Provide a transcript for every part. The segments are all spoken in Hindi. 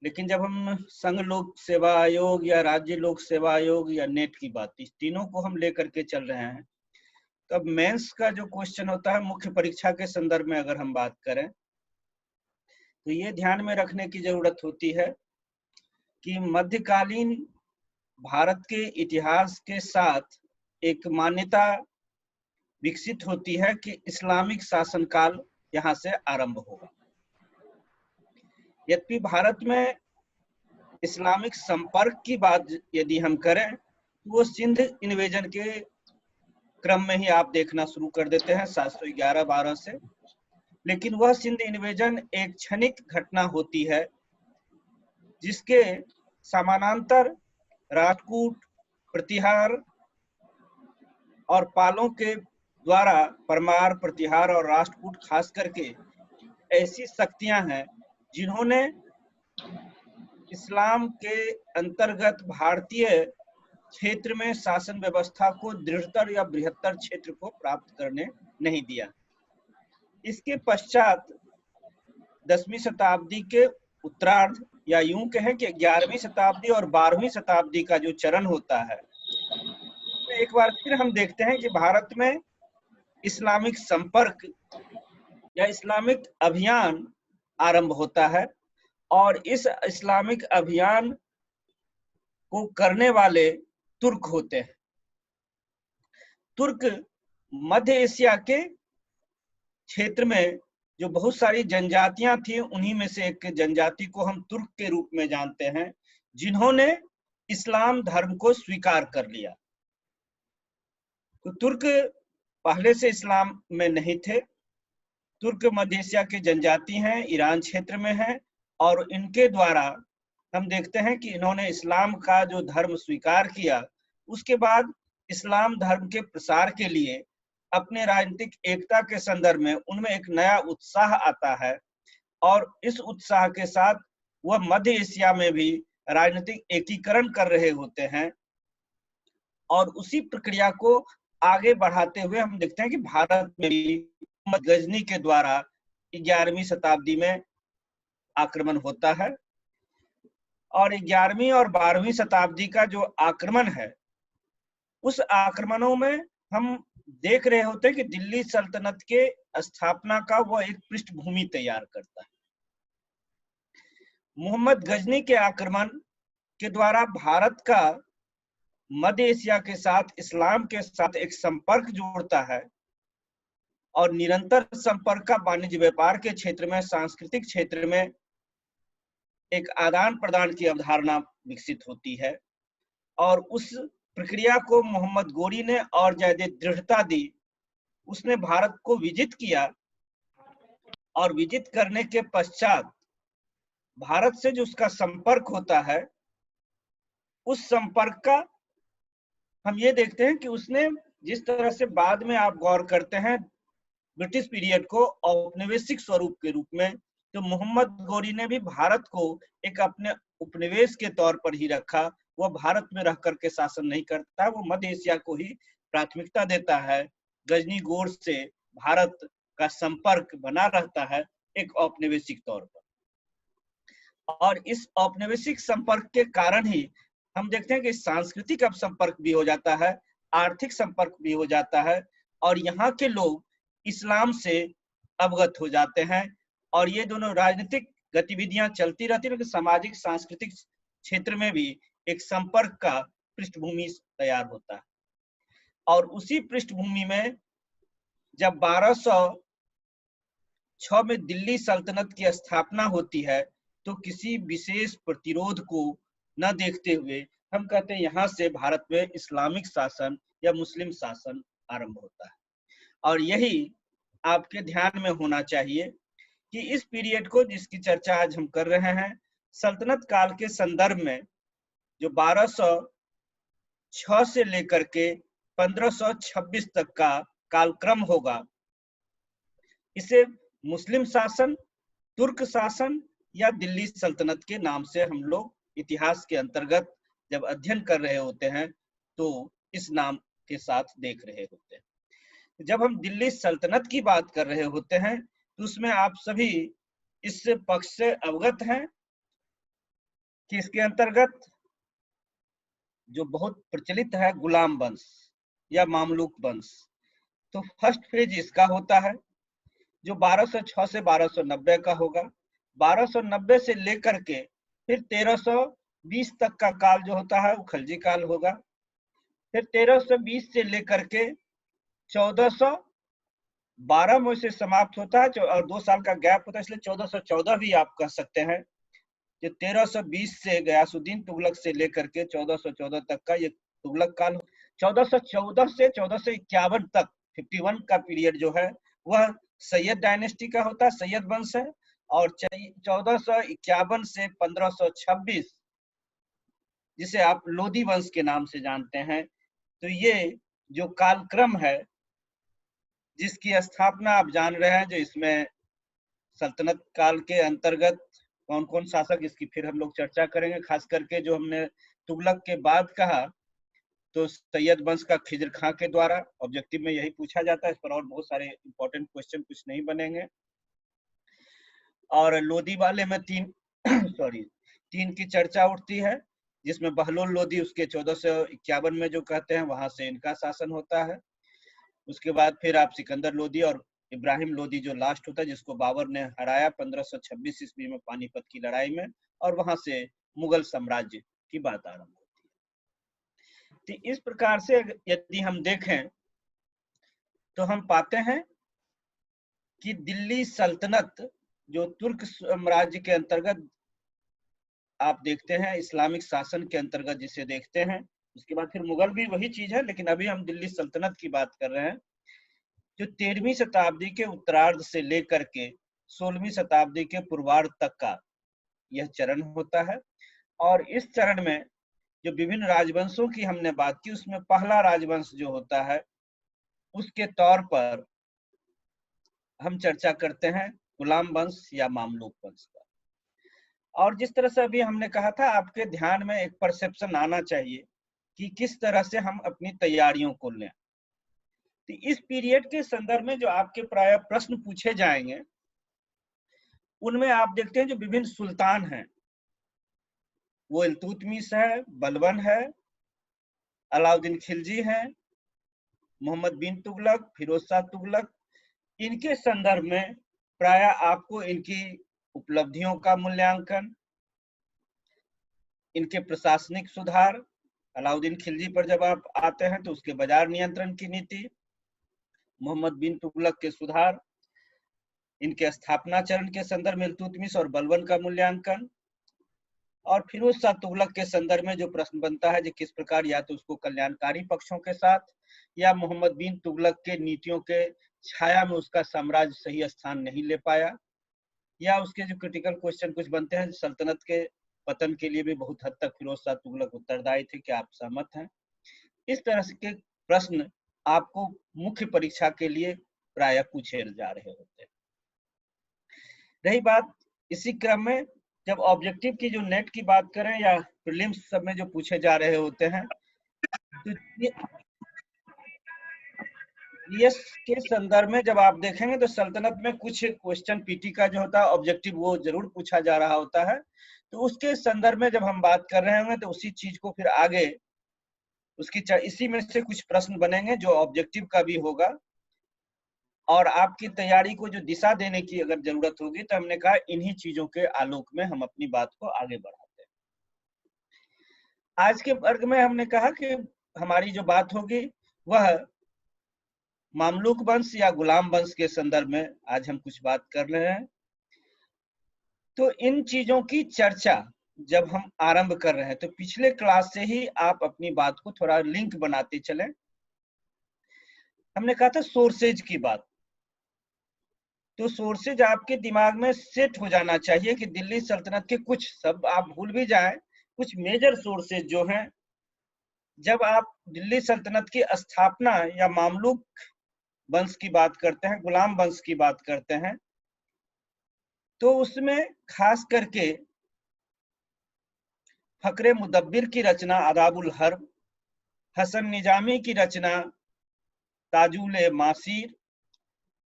लेकिन जब हम संघ लोक सेवा आयोग या राज्य लोक सेवा आयोग या नेट की बात, इस तीनों को हम लेकर के चल रहे हैं, तब मेंस का जो क्वेश्चन होता है मुख्य परीक्षा के संदर्भ में अगर हम बात करें तो ये ध्यान में रखने की जरूरत होती है कि मध्यकालीन भारत के इतिहास के साथ एक मान्यता विकसित होती है कि इस्लामिक शासनकाल यहाँ से आरंभ होगा। यद्यपि भारत में इस्लामिक संपर्क की बात यदि हम करें तो वो सिंध इन्वेजन के क्रम में ही आप देखना शुरू कर देते हैं 711-12 से। लेकिन वह सिंध इन्वेजन एक क्षणिक घटना होती है जिसके समानांतर राजपूत, प्रतिहार और पालों के द्वारा परमार, प्रतिहार और राष्ट्रकूट खास करके ऐसी शक्तियां हैं जिन्होंने इस्लाम के अंतर्गत भारतीय क्षेत्र में शासन व्यवस्था को दृढ़तर या बृहत्तर क्षेत्र को प्राप्त करने नहीं दिया। इसके पश्चात 10वीं शताब्दी के उत्तरार्ध या यूं कहें कि 11वीं शताब्दी और 12वीं शताब्दी का जो चरण होता है, एक बार फिर हम देखते हैं कि भारत में इस्लामिक संपर्क या इस्लामिक अभियान आरंभ होता है और इस इस्लामिक अभियान को करने वाले तुर्क होते हैं। तुर्क मध्य एशिया के क्षेत्र में जो बहुत सारी जनजातियां थी, उन्हीं में से एक जनजाति को हम तुर्क के रूप में जानते हैं, जिन्होंने इस्लाम धर्म को स्वीकार कर लिया। तो तुर्क पहले से इस्लाम में नहीं थे। तुर्क मध्य एशिया के जनजाति हैं, ईरान क्षेत्र में हैं और इनके द्वारा हम देखते हैं कि इन्होंने इस्लाम का जो धर्म स्वीकार किया, उसके बाद इस्लाम धर्म के प्रसार के लिए अपने राजनीतिक एकता के संदर्भ में उनमें एक नया उत्साह आता है और इस उत्साह के साथ वह मध्य एशिया में भी राजनीतिक एकीकरण कर रहे होते हैं और उसी प्रक्रिया को आगे बढ़ाते हुए हम देखते हैं कि भारत में भी गजनी के द्वारा 11वीं शताब्दी में आक्रमण होता है और 11वीं और 12वीं शताब्दी का जो आक्रमण है, उस आक्रमणों में हम देख रहे होते हैं कि दिल्ली सल्तनत के स्थापना का वह एक पृष्ठभूमि तैयार करता है। मोहम्मद गजनी के आक्रमण के द्वारा भारत का मध्य एशिया के साथ इस्लाम के साथ एक संपर्क जोड़ता है और निरंतर संपर्क का वाणिज्य व्यापार के क्षेत्र में, सांस्कृतिक क्षेत्र में एक आदान प्रदान की अवधारणा विकसित होती है और उस प्रक्रिया को मोहम्मद गोरी ने और ज्यादा दृढ़ता दी। उसने भारत को विजित किया और विजित करने के पश्चात भारत से जो उसका संपर्क होता है, उस संपर्क का हम ये देखते हैं कि उसने जिस तरह से बाद में आप गौर करते हैं ब्रिटिश पीरियड को औपनिवेशिक स्वरूप के रूप में, तो मोहम्मद गोरी ने भी भारत को एक अपने उपनिवेश के तौर पर ही रखा। वह भारत में रह करके शासन नहीं करता है, वो मध्य एशिया को ही प्राथमिकता देता है। गजनी गोर से भारत का संपर्क बना रहता है एक औपनिवेशिक तौर पर और इस औपनिवेशिक संपर्क के कारण ही हम देखते हैं कि सांस्कृतिक अब संपर्क भी हो जाता है, आर्थिक संपर्क भी हो जाता है और यहाँ के लोग इस्लाम से अवगत हो जाते हैं और ये दोनों राजनीतिक गतिविधियां चलती रहती है, लेकिन सामाजिक सांस्कृतिक क्षेत्र में भी एक संपर्क का पृष्ठभूमि तैयार होता है। और उसी पृष्ठभूमि में जब 1206 में दिल्ली सल्तनत की स्थापना होती है, तो किसी विशेष प्रतिरोध को न देखते हुए हम कहते हैं यहाँ से भारत में इस्लामिक शासन या मुस्लिम शासन आरंभ होता है। और यही आपके ध्यान में होना चाहिए कि इस पीरियड को जिसकी चर्चा आज हम कर रहे हैं, सल्तनत काल के संदर्भ में जो 1206 से लेकर के 1526 तक का कालक्रम होगा, इसे मुस्लिम शासन, तुर्क शासन या दिल्ली सल्तनत के नाम से हम लोग इतिहास के अंतर्गत जब अध्ययन कर रहे होते हैं तो इस नाम के साथ देख रहे होते हैं। जब हम दिल्ली सल्तनत की बात कर रहे होते हैं तो उसमें आप सभी इस पक्ष से अवगत हैं कि इसके अंतर्गत जो बहुत प्रचलित है गुलाम वंश या मामलुक वंश, तो फर्स्ट फेज इसका होता है जो 1206 से 1290 का होगा। 1290 से लेकर के फिर 1320 तक का काल जो होता है वो खलजी काल होगा। फिर 1320 से लेकर के 1412 में से समाप्त होता है और 2 साल का गैप होता है, इसलिए 1414 भी आप कह सकते हैं। जो 1320 से गयासुद्दीन तुगलक से लेकर के 1414 तक का ये तुगलक काल। 1414 से 1451 तक 51 का पीरियड जो है वह सैयद डायनेस्टी का होता है, सैयद वंश है। और 1451 से 1526 जिसे आप लोदी वंश के नाम से जानते हैं, तो ये जो कालक्रम है जिसकी स्थापना आप जान रहे हैं, जो इसमें सल्तनत काल के अंतर्गत कौन कौन शासक, इसकी फिर हम लोग चर्चा करेंगे। खास करके जो हमने तुगलक के बाद कहा तो सैयद वंश का खिजर खां के द्वारा, ऑब्जेक्टिव में यही पूछा जाता है, इस पर और बहुत सारे इंपॉर्टेंट क्वेश्चन कुछ नहीं बनेंगे। और लोदी वाले में 3 3 की चर्चा उठती है, जिसमें बहलोल लोदी उसके 1451 में जो कहते हैं वहां से इनका शासन होता है। उसके बाद फिर आप सिकंदर लोदी और इब्राहिम लोदी जो लास्ट होता है, जिसको बाबर ने हराया 1526 ईस्वी में पानीपत की लड़ाई में, और वहां से मुगल साम्राज्य की बात आरंभ होती है। तो इस प्रकार से यदि हम देखें तो हम पाते हैं कि दिल्ली सल्तनत जो तुर्क साम्राज्य के अंतर्गत आप देखते हैं, इस्लामिक शासन के अंतर्गत जिसे देखते हैं, उसके बाद फिर मुगल भी वही चीज है, लेकिन अभी हम दिल्ली सल्तनत की बात कर रहे हैं, जो 13वीं शताब्दी के उत्तरार्ध से लेकर के 16वीं शताब्दी के पूर्वार्ध तक का यह चरण होता है। और इस चरण में जो विभिन्न राजवंशों की हमने बात की, उसमें पहला राजवंश जो होता है उसके तौर पर हम चर्चा करते हैं गुलाम वंश या मामलुक वंश का। और जिस तरह से अभी हमने कहा था, आपके ध्यान में एक परसेप्शन आना चाहिए कि किस तरह से हम अपनी तैयारियों को लें। तो इस पीरियड के संदर्भ में जो आपके प्राय प्रश्न पूछे जाएंगे, उनमें आप देखते हैं जो विभिन्न सुल्तान हैं, वो इल्तुतमिश है, बलबन है, अलाउद्दीन खिलजी है, मोहम्मद बिन तुगलक, फिरोज शाह तुगलक, इनके संदर्भ में प्राय आपको इनकी उपलब्धियों का मूल्यांकन, इनके प्रशासनिक सुधार, अलाउद्दीन खिलजी पर जब आप आते हैं तो उसके बाजार नियंत्रण की नीति, मोहम्मद बिन तुगलक के सुधार, इनके स्थापना चरण के संदर्भ में इल्तुतमिश और बलबन का मूल्यांकन, और फिरोज शाह तुगलक के संदर्भ में जो प्रश्न बनता है कि किस प्रकार या तो उसको कल्याणकारी पक्षों के साथ या मोहम्मद बिन तुगलक के नीतियों के छाया में उसका साम्राज्य सही स्थान नहीं ले पाया, या उसके जो क्रिटिकल क्वेश्चन कुछ बनते हैं सल्तनत के पतन के लिए भी बहुत हद तक फिरोज शाह तुगलक उत्तरदायी थे, क्या आप सहमत हैं? इस तरह के प्रश्न आपको मुख्य परीक्षा के लिए प्राय पूछे जा रहे होते हैं। रही बात इसी क्रम में जब ऑब्जेक्टिव की जो नेट की बात करें या प्रीलिम्स सब में जो पूछे जा रहे होते हैं, तो जीएस के संदर्भ में जब आप देखेंगे तो सल्तनत में कुछ क्वेश्चन पीटी का जो होता है ऑब्जेक्टिव वो जरूर पूछा जा रहा होता है, तो उसके संदर्भ में जब हम बात कर रहे होंगे तो उसी चीज को फिर आगे उसकी इसी में से कुछ प्रश्न बनेंगे जो ऑब्जेक्टिव का भी होगा, और आपकी तैयारी को जो दिशा देने की अगर जरूरत होगी तो हमने कहा इन्हीं चीजों के आलोक में हम अपनी बात को आगे बढ़ाते हैं। आज के वर्ग में हमने कहा कि हमारी जो बात होगी वह मामलुक वंश या गुलाम वंश के संदर्भ में आज हम कुछ बात कर रहे हैं। तो इन चीजों की चर्चा जब हम आरंभ कर रहे हैं तो पिछले क्लास से ही आप अपनी बात को थोड़ा लिंक बनाते चलें। हमने कहा था सोर्सेज की बात, तो सोर्सेज आपके दिमाग में सेट हो जाना चाहिए कि दिल्ली सल्तनत के कुछ, सब आप भूल भी जाएं, कुछ मेजर सोर्सेज जो हैं जब आप दिल्ली सल्तनत की स्थापना या मामलुक वंश की बात करते हैं, गुलाम वंश की बात करते हैं, तो उसमें खास करके फकरे मुदब्बिर की रचना आदाबुल हर्ब, हसन निजामी की रचना ताजुल मासीर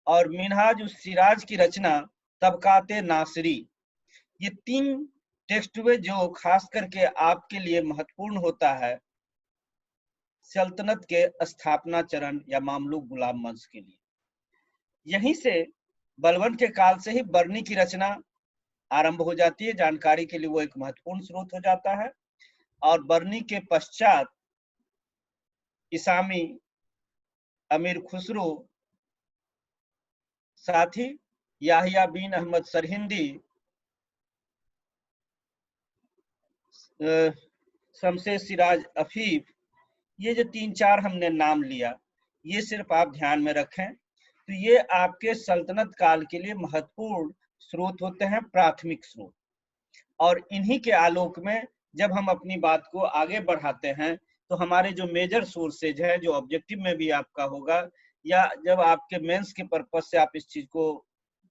और मिनहाज उस सिराज की रचना तबकाते नासरी, ये 3 टेक्स्ट में जो खास करके आपके लिए महत्वपूर्ण होता है सल्तनत के स्थापना चरण या मामलूक गुलाम वंश के लिए। यहीं से बलबन के काल से ही बरनी की रचना आरंभ हो जाती है, जानकारी के लिए वो एक महत्वपूर्ण स्रोत हो जाता है। और बरनी के पश्चात इसामी, अमीर खुसरो, साथ ही याहिया बिन अहमद सरहिंदी, शमशेर सिराज अफीफ, ये जो 3-4 हमने नाम लिया, ये सिर्फ आप ध्यान में रखें। तो ये आपके सल्तनत काल के लिए महत्वपूर्ण स्रोत होते हैं, प्राथमिक स्रोत। और इन्हीं के आलोक में जब हम अपनी बात को आगे बढ़ाते हैं तो हमारे जो मेजर सोर्सेज हैं, जो ऑब्जेक्टिव में भी आपका होगा या जब आपके मेंस के पर्पज से आप इस चीज को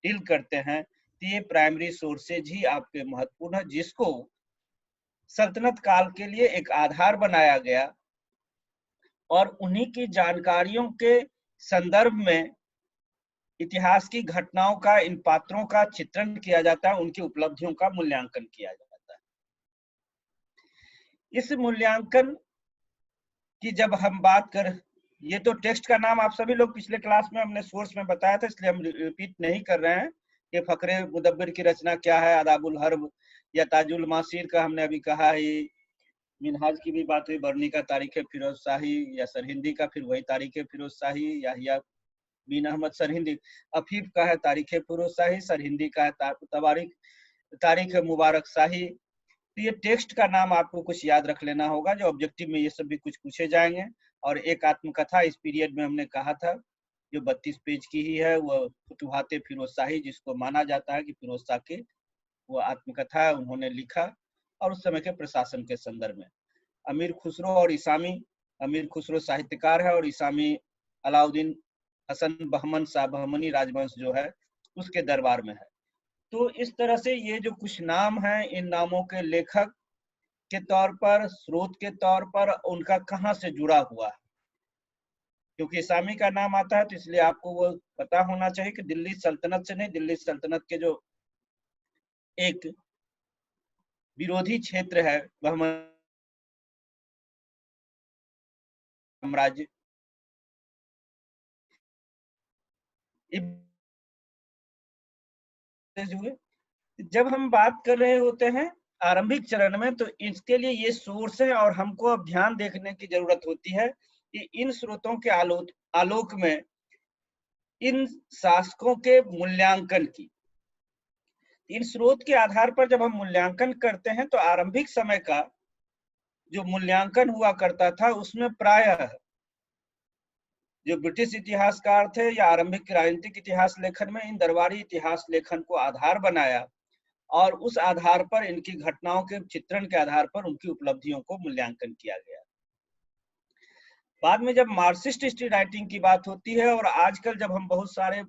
डील करते हैं, तो ये प्राइमरी सोर्सेज ही आपके महत्वपूर्ण है, जिसको सल्तनत काल के लिए एक आधार बनाया गया और उन्हीं की जानकारियों के संदर्भ में इतिहास की घटनाओं का, इन पात्रों का चित्रण किया जाता है, उनकी उपलब्धियों का मूल्यांकन किया जाता है। इस मूल्यांकन की जब हम बात कर, ये तो टेक्स्ट का नाम आप सभी लोग पिछले क्लास में हमने सोर्स में बताया था, इसलिए हम रिपीट नहीं कर रहे हैं कि फकरे मुदब्बिर की रचना क्या है, आदाबुल हर्ब या ताजुल मासीर का हमने अभी कहा है, मिनहाज की भी बात हुई, बरनी का तारीख फिरोज शाही या सरहिंदी का फिर वही तारीख फिरोज शाही या बिन अहमद सरहिंदी, अफीफ का है तारीख फिरोज शाही, सरहिंदी का है तारीख मुबारक शाही। तो ये टेक्स्ट का नाम आपको कुछ याद रख लेना होगा, जो ऑब्जेक्टिव में ये सब भी कुछ पूछे जाएंगे। और एक आत्मकथा इस पीरियड में हमने कहा था जो 32 पेज की ही है, वो फुतुहाते फिरोज शाही, जिसको माना जाता है कि फिरोज शाह की वो आत्मकथा उन्होंने लिखा और उस समय के प्रशासन के संदर्भ में। अमीर खुसरो और इसामी, अमीर खुसरो साहित्यकार है और इसामी अलाउद्दीन हसन बहमन शाह बहमनी राजवंश जो है उसके दरबार में है। तो इस तरह से ये जो कुछ नाम हैं, इन नामों के लेखक के तौर पर, स्रोत के तौर पर उनका कहाँ से जुड़ा हुआ है, क्योंकि इसामी का नाम आता है तो इसलिए आपको वो पता होना चाहिए कि दिल्ली सल्तनत से नहीं, दिल्ली सल्तनत के जो एक विरोधी क्षेत्र है बहमन साम्राज्य, हुए। जब हम बात कर रहे होते हैं आरंभिक चरण में, तो इसके लिए ये सोर्स है और हमको अब ध्यान देखने की जरूरत होती है कि इन स्रोतों के आलोक में इन शासकों के मूल्यांकन की, इन स्रोत के आधार पर जब हम मूल्यांकन करते हैं तो आरंभिक समय का जो मूल्यांकन हुआ करता था उसमें प्रायः जो ब्रिटिश इतिहासकार थे या आरंभिक राजनीतिक इतिहास लेखन में इन दरबारी इतिहास लेखन को आधार बनाया और उस आधार पर इनकी घटनाओं के चित्रण के आधार पर उनकी उपलब्धियों को मूल्यांकन किया गया। बाद में जब मार्क्सिस्ट हिस्ट्री राइटिंग की बात होती है और आजकल जब हम बहुत सारे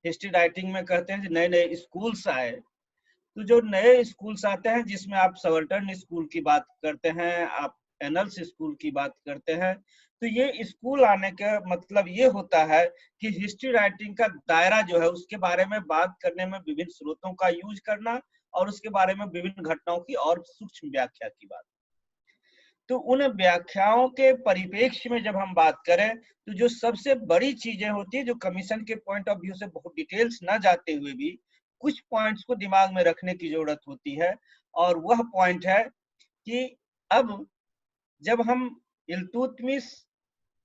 हिस्ट्री राइटिंग में कहते हैं कि नए नए स्कूल्स आए, तो जो नए स्कूल्स आते हैं जिसमें आप सवर्टन स्कूल की बात करते हैं, आप एनल्स स्कूल की बात करते हैं, तो ये स्कूल आने का मतलब ये होता है कि हिस्ट्री राइटिंग का दायरा जो है उसके बारे में बात करने में विभिन्न स्रोतों का यूज करना और उसके बारे में विभिन्न घटनाओं की और सूक्ष्म व्याख्या की बात। तो उन व्याख्याओं के परिप्रेक्ष्य में जब हम बात करें तो जो सबसे बड़ी चीजें होती है, जो कमीशन के पॉइंट ऑफ व्यू से बहुत डिटेल्स ना जाते हुए भी कुछ पॉइंट्स को दिमाग में रखने की जरूरत होती है, और वह पॉइंट है कि अब जब हम इल्तुतमिश,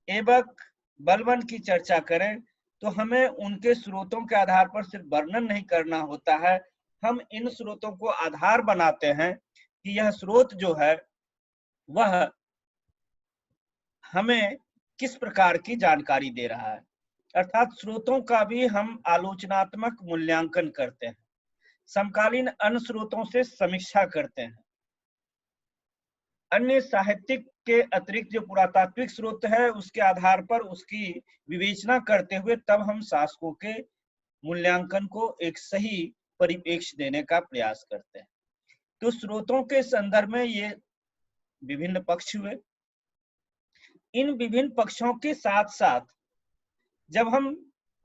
ऐबक, बलबन की चर्चा करें तो हमें उनके स्रोतों के आधार पर सिर्फ वर्णन नहीं करना होता है, हम इन स्रोतों को आधार बनाते हैं कि यह स्रोत जो है वह हमें किस प्रकार की जानकारी दे रहा है। अर्थात स्रोतों का भी हम आलोचनात्मक मूल्यांकन करते हैं, समकालीन अन्य स्रोतों से समीक्षा करते हैं, अन्य साहित्यिक के अतिरिक्त जो पुरातात्विक स्रोत है उसके आधार पर उसकी विवेचना करते हुए तब हम शासकों के मूल्यांकन को एक सही परिप्रेक्ष्य देने का प्रयास करते हैं। तो स्रोतों के संदर्भ में ये विभिन्न पक्ष हुए। इन विभिन्न पक्षों के साथ साथ जब हम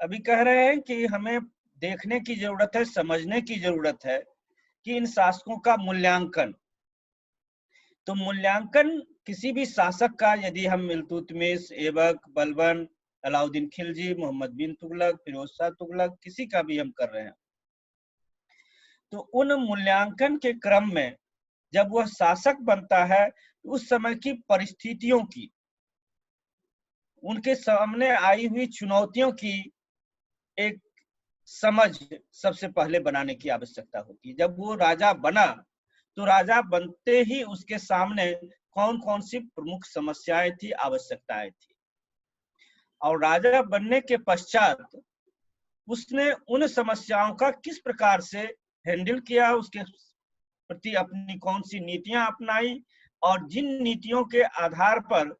अभी कह रहे हैं कि हमें देखने की जरूरत है, समझने की जरूरत है कि इन शासकों का मूल्यांकन, तो मूल्यांकन किसी भी शासक का, यदि हम इल्तुतमिश, ऐबक, बलबन, अलाउद्दीन खिलजी, मोहम्मद बिन तुगलक, फिरोज शाह तुगलक, किसी का भी हम कर रहे हैं, तो उन मूल्यांकन के क्रम में जब वह शासक बनता है, उस समय की परिस्थितियों की, उनके सामने आई हुई चुनौतियों की एक समझ सबसे पहले बनाने की आवश्यकता होती है। जब वो राजा बना, तो राजा बनते ही उसके सामने कौन कौन सी प्रमुख समस्याएं थी, आवश्यकताएं थी, और राजा बनने के पश्चात उसने उन समस्याओं का किस प्रकार से हैंडल किया, उसके प्रति अपनी कौन सी नीतियां अपनाई, और जिन नीतियों के आधार पर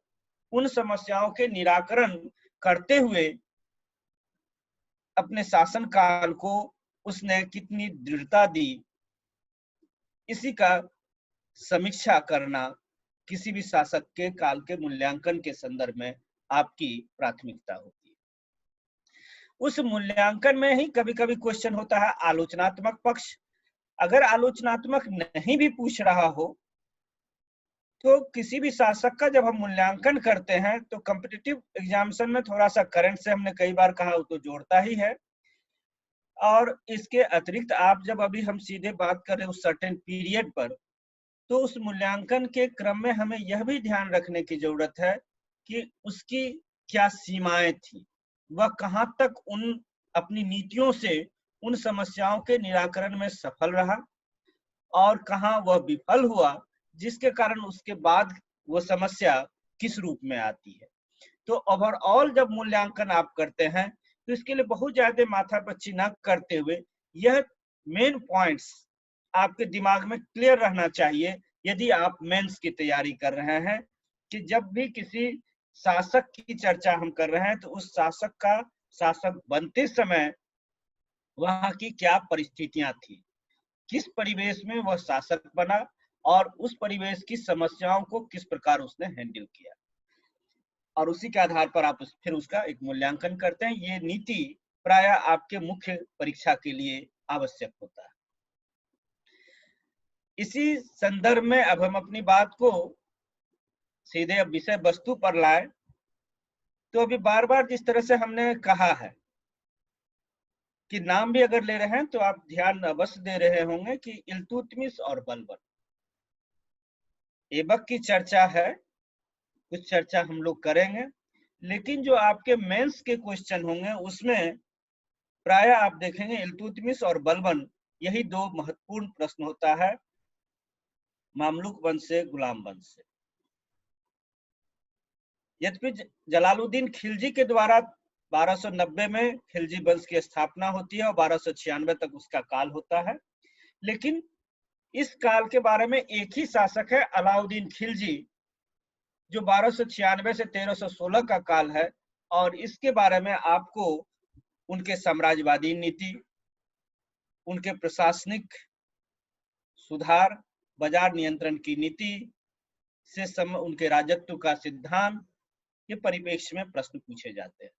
उन समस्याओं के निराकरण करते हुए अपने शासन काल को उसने कितनी दृढ़ता दी, इसी का समीक्षा करना किसी भी शासक के काल के मूल्यांकन के संदर्भ में आपकी प्राथमिकता होती है। उस मूल्यांकन में ही कभी कभी क्वेश्चन होता है आलोचनात्मक पक्ष। अगर आलोचनात्मक नहीं भी पूछ रहा हो, तो किसी भी शासक का जब हम मूल्यांकन करते हैं, तो कॉम्पिटिटिव एग्जामिनेशन में थोड़ा सा करंट से हमने कई बार कहा, वो तो जोड़ता ही है। और इसके अतिरिक्त आप जब अभी हम सीधे बात कर रहे हैं उस सर्टेन पीरियड पर, तो उस मूल्यांकन के क्रम में हमें यह भी ध्यान रखने की जरूरत है कि उसकी क्या सीमाएं थी, वह कहाँ तक उन अपनी नीतियों से उन समस्याओं के निराकरण में सफल रहा, और कहाँ वह विफल हुआ, जिसके कारण उसके बाद वो समस्या किस रूप में आती है। तो ओवरऑल जब मूल्यांकन आप करते हैं, तो इसके लिए बहुत ज्यादा माथापच्ची न करते हुए यह मेन पॉइंट्स आपके दिमाग में क्लियर रहना चाहिए, यदि आप मेंस की तैयारी कर रहे हैं, कि जब भी किसी शासक की चर्चा हम कर रहे हैं, तो उस शासक का शासक बनते समय वहां की क्या परिस्थितियां थी, किस परिवेश में वह शासक बना, और उस परिवेश की समस्याओं को किस प्रकार उसने हैंडल किया, और उसी के आधार पर आप फिर उसका एक मूल्यांकन करते हैं। ये नीति प्रायः आपके मुख्य परीक्षा के लिए आवश्यक होता है। इसी संदर्भ में अब हम अपनी बात को सीधे अब विषय वस्तु पर लाए, तो अभी बार बार जिस तरह से हमने कहा है कि नाम भी अगर ले रहे हैं, तो आप ध्यान अवश्य दे रहे होंगे कि इल्तुतमिश और बलबन, ऐबक की चर्चा है, कुछ चर्चा हम लोग करेंगे, लेकिन जो आपके मेंस के क्वेश्चन होंगे उसमें प्राय आप देखेंगे इल्तुतमिश और बलबन, यही दो महत्वपूर्ण प्रश्न होता है, मामलुक वंश से गुलाम वंश से। यद्यपि जलालुद्दीन खिलजी के द्वारा 1290 में खिलजी वंश की स्थापना होती है और 1296 तक उसका काल होता है, लेकिन इस काल के बारे में एक ही शासक है, अलाउद्दीन खिलजी, जो 1296 से 1316 का काल है, और इसके बारे में आपको उनके साम्राज्यवादी नीति, उनके प्रशासनिक सुधार, बाजार नियंत्रण की नीति से उनके राजत्व का सिद्धांत के परिप्रेक्ष्य में प्रश्न पूछे जाते हैं।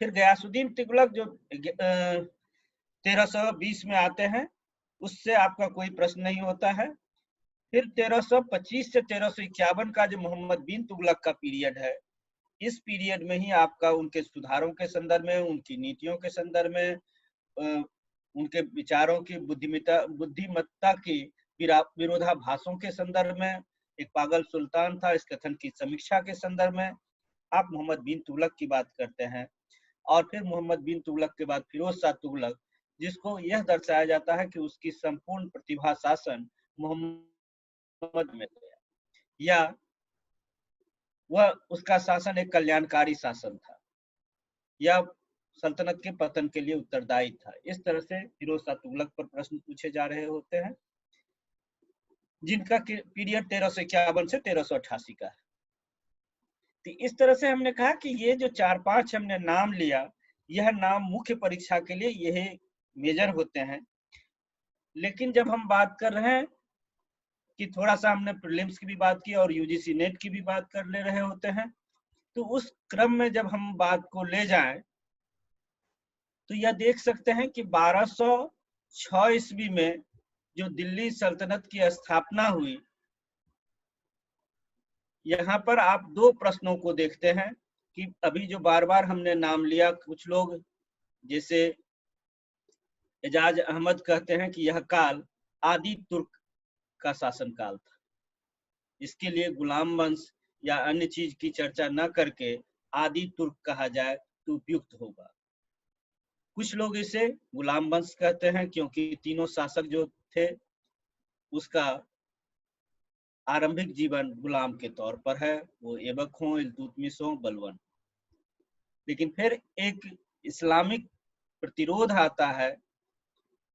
फिर गयासुद्दीन तुगलक जो 1320 में आते हैं, उससे आपका कोई प्रश्न नहीं होता है। फिर 1325 से 1351 का जो मोहम्मद बिन तुगलक का पीरियड है, इस पीरियड में ही आपका उनके सुधारों के संदर्भ में, उनकी नीतियों के संदर्भ में, उनके विचारों की बुद्धिमत्ता की विरोधाभासों के संदर्भ में, एक पागल सुल्तान था इस कथन की समीक्षा के संदर्भ में आप मोहम्मद बिन तुगलक की बात करते हैं। और फिर मोहम्मद बिन तुगलक के बाद फिरोज शाह तुगलक, जिसको यह दर्शाया जाता है कि उसकी संपूर्ण प्रतिभा शासन मोहम्मद में गया, या वह उसका शासन एक कल्याणकारी शासन था, या सल्तनत के पतन के लिए उत्तरदायी था। इस तरह से फिरोज शाह तुगलक पर प्रश्न पूछे जा रहे होते हैं, जिनका पीरियड 1351 से 1388 का है। तो इस तरह से हमने कहा कि ये जो 4-5 हमने नाम लिया, यह नाम मुख्य परीक्षा के लिए यही मेजर होते हैं। लेकिन जब हम बात कर रहे हैं कि थोड़ा सा हमने प्रीलिम्स की भी बात की और यूजीसी नेट की भी बात कर ले रहे होते हैं, तो उस क्रम में जब हम बात को ले जाएं, तो यह देख सकते हैं कि 1200 6 ईस्वी में जो दिल्ली सल्तनत की स्थापना हुई, यहाँ पर आप दो प्रश्नों को देखते हैं कि अभी जो बार बार हमने नाम लिया, कुछ लोग जैसे एजाज अहमद कहते हैं कि यह काल आदि तुर्क का शासन काल था। इसके लिए गुलाम वंश या अन्य चीज की चर्चा न करके आदि तुर्क कहा जाए तो उपयुक्त होगा। कुछ लोग इसे गुलाम वंश कहते हैं क्योंकि तीनों शासक जो थे उसका आरंभिक जीवन गुलाम के तौर पर है, वो ऐबक हो, इल्तुतमिश हो, बलबन। लेकिन फिर एक इस्लामिक प्रतिरोध आता है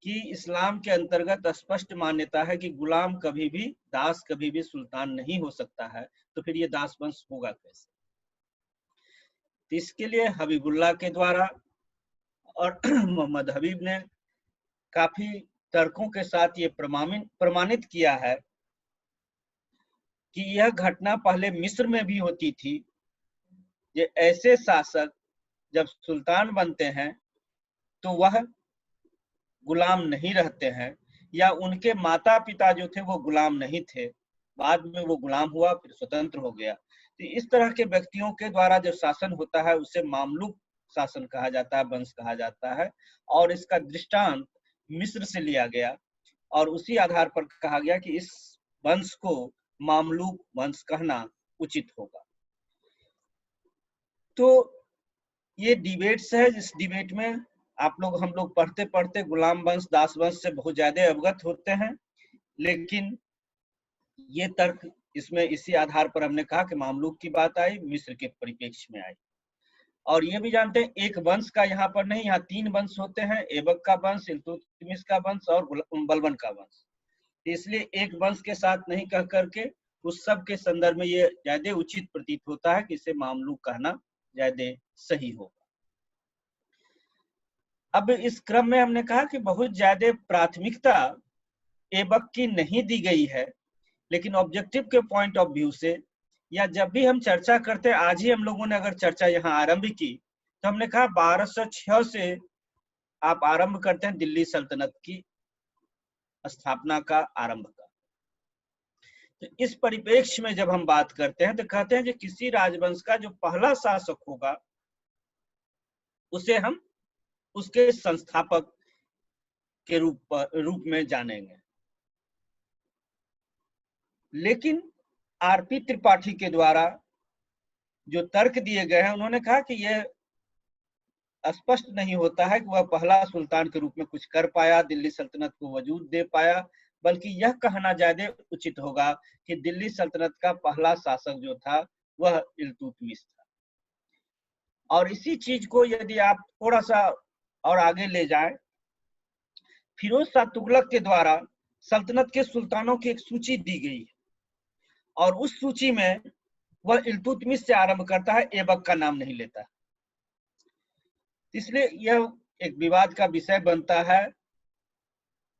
कि इस्लाम के अंतर्गत स्पष्ट मान्यता है कि गुलाम कभी भी, दास कभी भी सुल्तान नहीं हो सकता है, तो फिर ये दास वंश होगा कैसे? तो इसके लिए हबीबुल्लाह के द्वारा और मोहम्मद हबीब ने काफी तर्कों के साथ ये प्रमाणित किया है कि यह घटना पहले मिस्र में भी होती थी। ये ऐसे शासक जब सुल्तान बनते हैं तो वह गुलाम नहीं रहते हैं, या उनके माता पिता जो थे वो गुलाम नहीं थे, बाद में वो गुलाम हुआ फिर स्वतंत्र हो गया। तो इस तरह के व्यक्तियों के द्वारा जो शासन होता है उसे मामलुक शासन कहा जाता है, वंश कहा जाता है। और इसका दृष्टांत मिस्र से लिया गया और उसी आधार पर कहा गया कि इस वंश को मामलुक वंश कहना उचित होगा। तो ये डिबेट्स है, जिस डिबेट में आप लोग, हम लोग पढ़ते पढ़ते गुलाम वंश, दास वंश से बहुत ज्यादा अवगत होते हैं। लेकिन ये तर्क इसमें इसी आधार पर हमने कहा कि मामलुक की बात आई, मिस्र के परिप्रेक्ष्य में आई। और ये भी जानते हैं एक वंश का यहाँ पर नहीं, यहाँ 3 वंश होते हैं, ऐबक का वंश, इल्तुतमिश का वंश और बलबन का वंश। इसलिए एक वंश के साथ नहीं कह करके उस सब के संदर्भ में ये ज्यादा उचित प्रतीत होता है कि इसे मामलुक कहना ज्यादा सही होगा। अब इस क्रम में हमने कहा कि बहुत ज्यादा प्राथमिकता ऐबक की नहीं दी गई है, लेकिन ऑब्जेक्टिव के पॉइंट ऑफ व्यू से, या जब भी हम चर्चा करते हैं, आज ही हम लोगों ने अगर चर्चा यहाँ आरंभ की तो हमने कहा 1206 से आप आरंभ करते हैं दिल्ली सल्तनत की स्थापना का, आरंभ का। तो इस परिप्रेक्ष्य में जब हम बात करते हैं तो कहते हैं कि किसी राजवंश का जो पहला शासक होगा उसे हम उसके संस्थापक के रूप में जानेंगे। लेकिन आरपी त्रिपाठी के द्वारा जो तर्क दिए गए हैं, उन्होंने कहा कि यह स्पष्ट नहीं होता है कि वह पहला सुल्तान के रूप में कुछ कर पाया, दिल्ली सल्तनत को वजूद दे पाया, बल्कि यह कहना ज्यादा उचित होगा कि दिल्ली सल्तनत का पहला शासक जो था वह इल्तुतमिश था। और इसी चीज को यदि आप थोड़ा सा और आगे ले जाएं, फिरोज शाह तुगलक के द्वारा सल्तनत के सुल्तानों की एक सूची दी गई है और उस सूची में वह इल्तुतमिश से आरंभ करता है, ऐबक का नाम नहीं लेता। इसलिए यह एक विवाद का विषय बनता है।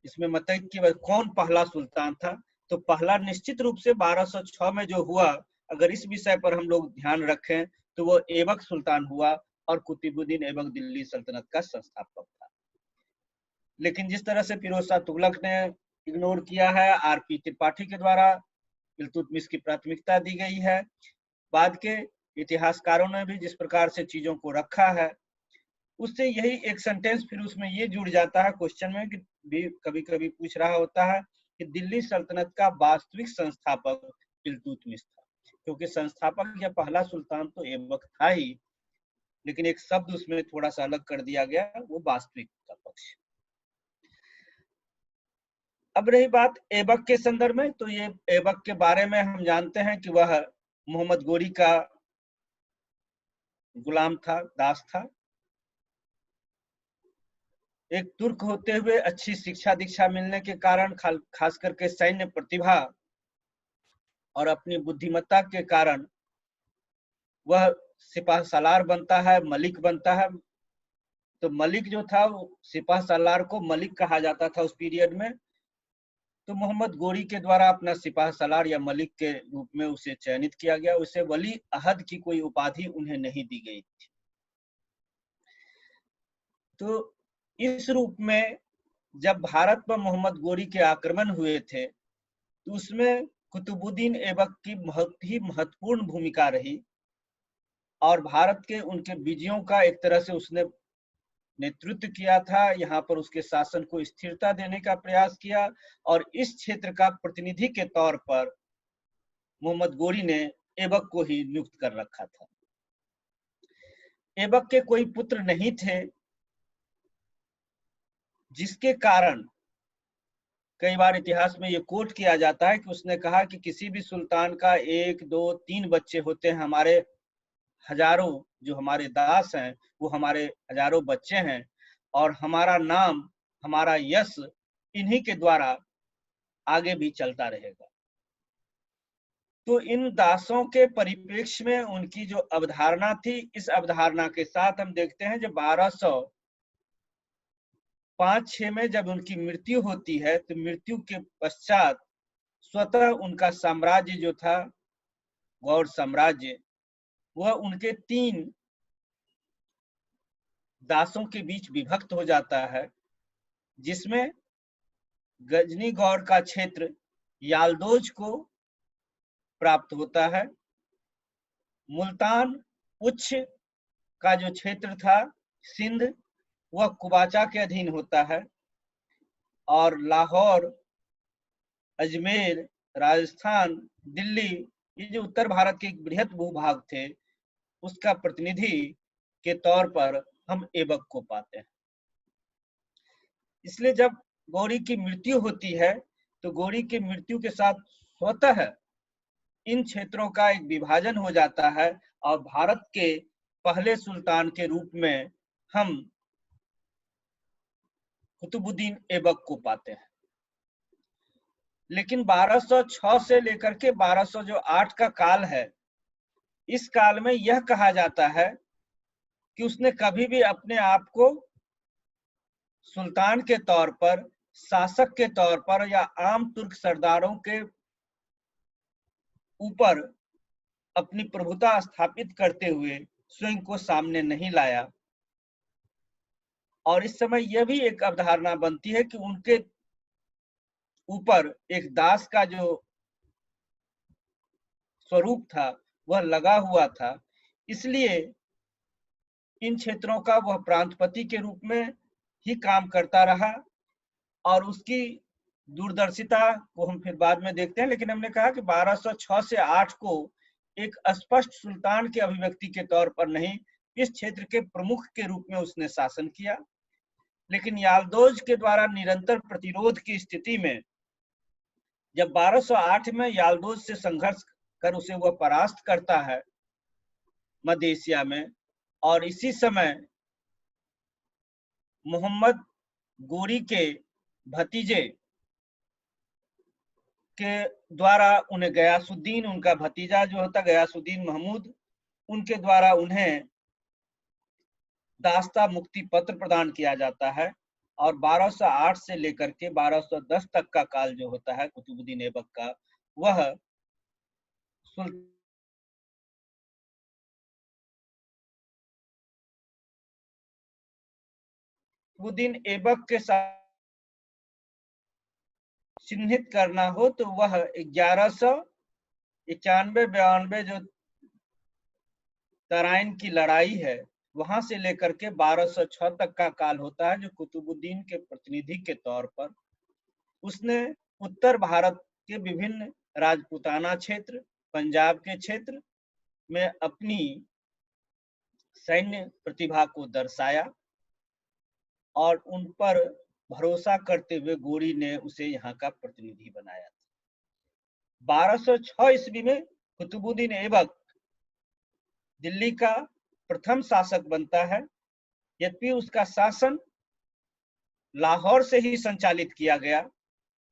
इसमें मतैक्य कि कौन पहला सुल्तान था। तो पहला निश्चित रूप से 1206 में जो हुआ, अगर इस विषय पर हम लोग ध्यान रखें तो वो ऐबक सुल्तान हुआ और कुतुबुद्दीन ऐबक दिल्ली सल्तनत का संस्थापक था। लेकिन जिस तरह से फिरोज शाह तुगलक ने इग्नोर किया है, आरपी त्रिपाठी के द्वारा इल्तुतमिश की प्राथमिकता दी गई है। बाद के इतिहासकारों ने भी जिस प्रकार से चीजों को रखा है, उससे यही एक सेंटेंस फिर उसमें ये जुड़ जाता है क्वेश्चन में, कि भी कभी कभी पूछ रहा होता है कि दिल्ली सल्तनत का वास्तविक संस्थापक इल्तुतमिश था, क्योंकि संस्थापक या पहला सुल्तान तो ऐबक था ही, लेकिन एक शब्द उसमें थोड़ा सा अलग कर दिया गया, वो वास्तविक का पक्ष। अब रही बात ऐबक के संदर्भ में, तो ये ऐबक के बारे में हम जानते हैं कि वह मोहम्मद गोरी का गुलाम था, दास था। एक तुर्क होते हुए अच्छी शिक्षा दीक्षा मिलने के कारण, खास करके सैन्य प्रतिभा और अपनी बुद्धिमत्ता के कारण वह सिपाह सालार बनता है, मलिक बनता है। तो मलिक जो था, सिपाह सालार को मलिक कहा जाता था उस पीरियड में। तो मोहम्मद गोरी के द्वारा अपना सिपाह सालार या मलिक के रूप में उसे चयनित किया गया। उसे वली अहद की कोई उपाधि उन्हें नहीं दी गई थी। तो इस रूप में जब भारत पर मोहम्मद गोरी के आक्रमण हुए थे तो उसमें कुतुबुद्दीन ऐबक की बहुत ही महत्वपूर्ण भूमिका रही और भारत के उनके विजयों का एक तरह से उसने नेतृत्व किया था। यहाँ पर उसके शासन को स्थिरता देने का प्रयास किया और इस क्षेत्र का प्रतिनिधि के तौर पर मोहम्मद गोरी ने ऐबक को ही नियुक्त कर रखा था। ऐबक के कोई पुत्र नहीं थे, जिसके कारण कई बार इतिहास में ये कोट किया जाता है कि उसने कहा कि किसी भी सुल्तान का 1, 2, 3 बच्चे होते हैं, हमारे हजारों जो हमारे दास हैं वो हमारे हजारों बच्चे हैं और हमारा नाम, हमारा यश इन्हीं के द्वारा आगे भी चलता रहेगा। तो इन दासों के परिप्रेक्ष्य में उनकी जो अवधारणा थी, इस अवधारणा के साथ हम देखते हैं जब 1205-6 में जब उनकी मृत्यु होती है तो मृत्यु के पश्चात स्वतः उनका साम्राज्य जो था गौड़ साम्राज्य, वह उनके 3 दासों के बीच विभक्त हो जाता है, जिसमें गजनी गौड़ का क्षेत्र यालदोज को प्राप्त होता है, मुल्तान उच्च का जो क्षेत्र था सिंध वह कुबाचा के अधीन होता है और लाहौर, अजमेर, राजस्थान, दिल्ली, ये जो उत्तर भारत के बृहद भूभाग थे उसका प्रतिनिधि के तौर पर हम ऐबक को पाते हैं। इसलिए जब गौरी की मृत्यु होती है तो गौरी की मृत्यु के साथ स्वतः इन क्षेत्रों का एक विभाजन हो जाता है और भारत के पहले सुल्तान के रूप में हम कुतुबुद्दीन ऐबक को पाते हैं। लेकिन 1206 से लेकर के 1208 का काल है, इस काल में यह कहा जाता है कि उसने कभी भी अपने आप को सुल्तान के तौर पर, शासक के तौर पर या आम तुर्क सरदारों के ऊपर अपनी प्रभुता स्थापित करते हुए स्वयं को सामने नहीं लाया। और इस समय यह भी एक अवधारणा बनती है कि उनके ऊपर एक दास का जो स्वरूप था वह लगा हुआ था, इसलिए इन क्षेत्रों का वह प्रांतपति के रूप में ही काम करता रहा और उसकी दूरदर्शिता को हम फिर बाद में देखते हैं। लेकिन हमने कहा कि 1206 से 8 को एक स्पष्ट सुल्तान के अभिव्यक्ति के तौर पर नहीं, इस क्षेत्र के प्रमुख के रूप में उसने शासन किया। लेकिन यालदोज के द्वारा निरंतर प्रतिरोध की स्थिति में जब 1208 में यालदोज से संघर्ष कर उसे वह परास्त करता है मध्य एशिया में, और इसी समय मोहम्मद गोरी के भतीजे के द्वारा उन्हें गयासुद्दीन, उनका भतीजा जो होता गयासुद्दीन महमूद, उनके द्वारा उन्हें दास्ता मुक्ति पत्र प्रदान किया जाता है और 1208 से लेकर के 1210 तक का काल जो होता है कुतुबुद्दीन ऐबक का, वह कुतुबुद्दीन ऐबक के साथ चिन्हित करना हो तो वह 1191-92 जो तराइन की लड़ाई है वहां से लेकर के 1206 तक का काल होता है, जो कुतुबुद्दीन के प्रतिनिधि के तौर पर उसने उत्तर भारत के विभिन्न राजपूताना क्षेत्र, पंजाब के क्षेत्र में अपनी सैन्य प्रतिभा को दर्शाया और उन पर भरोसा करते हुए गोरी ने उसे यहाँ का प्रतिनिधि बनाया। 1206 ईस्वी में कुतुबुद्दीन ऐबक दिल्ली का प्रथम शासक बनता है। यद्यपि उसका शासन लाहौर से ही संचालित किया गया,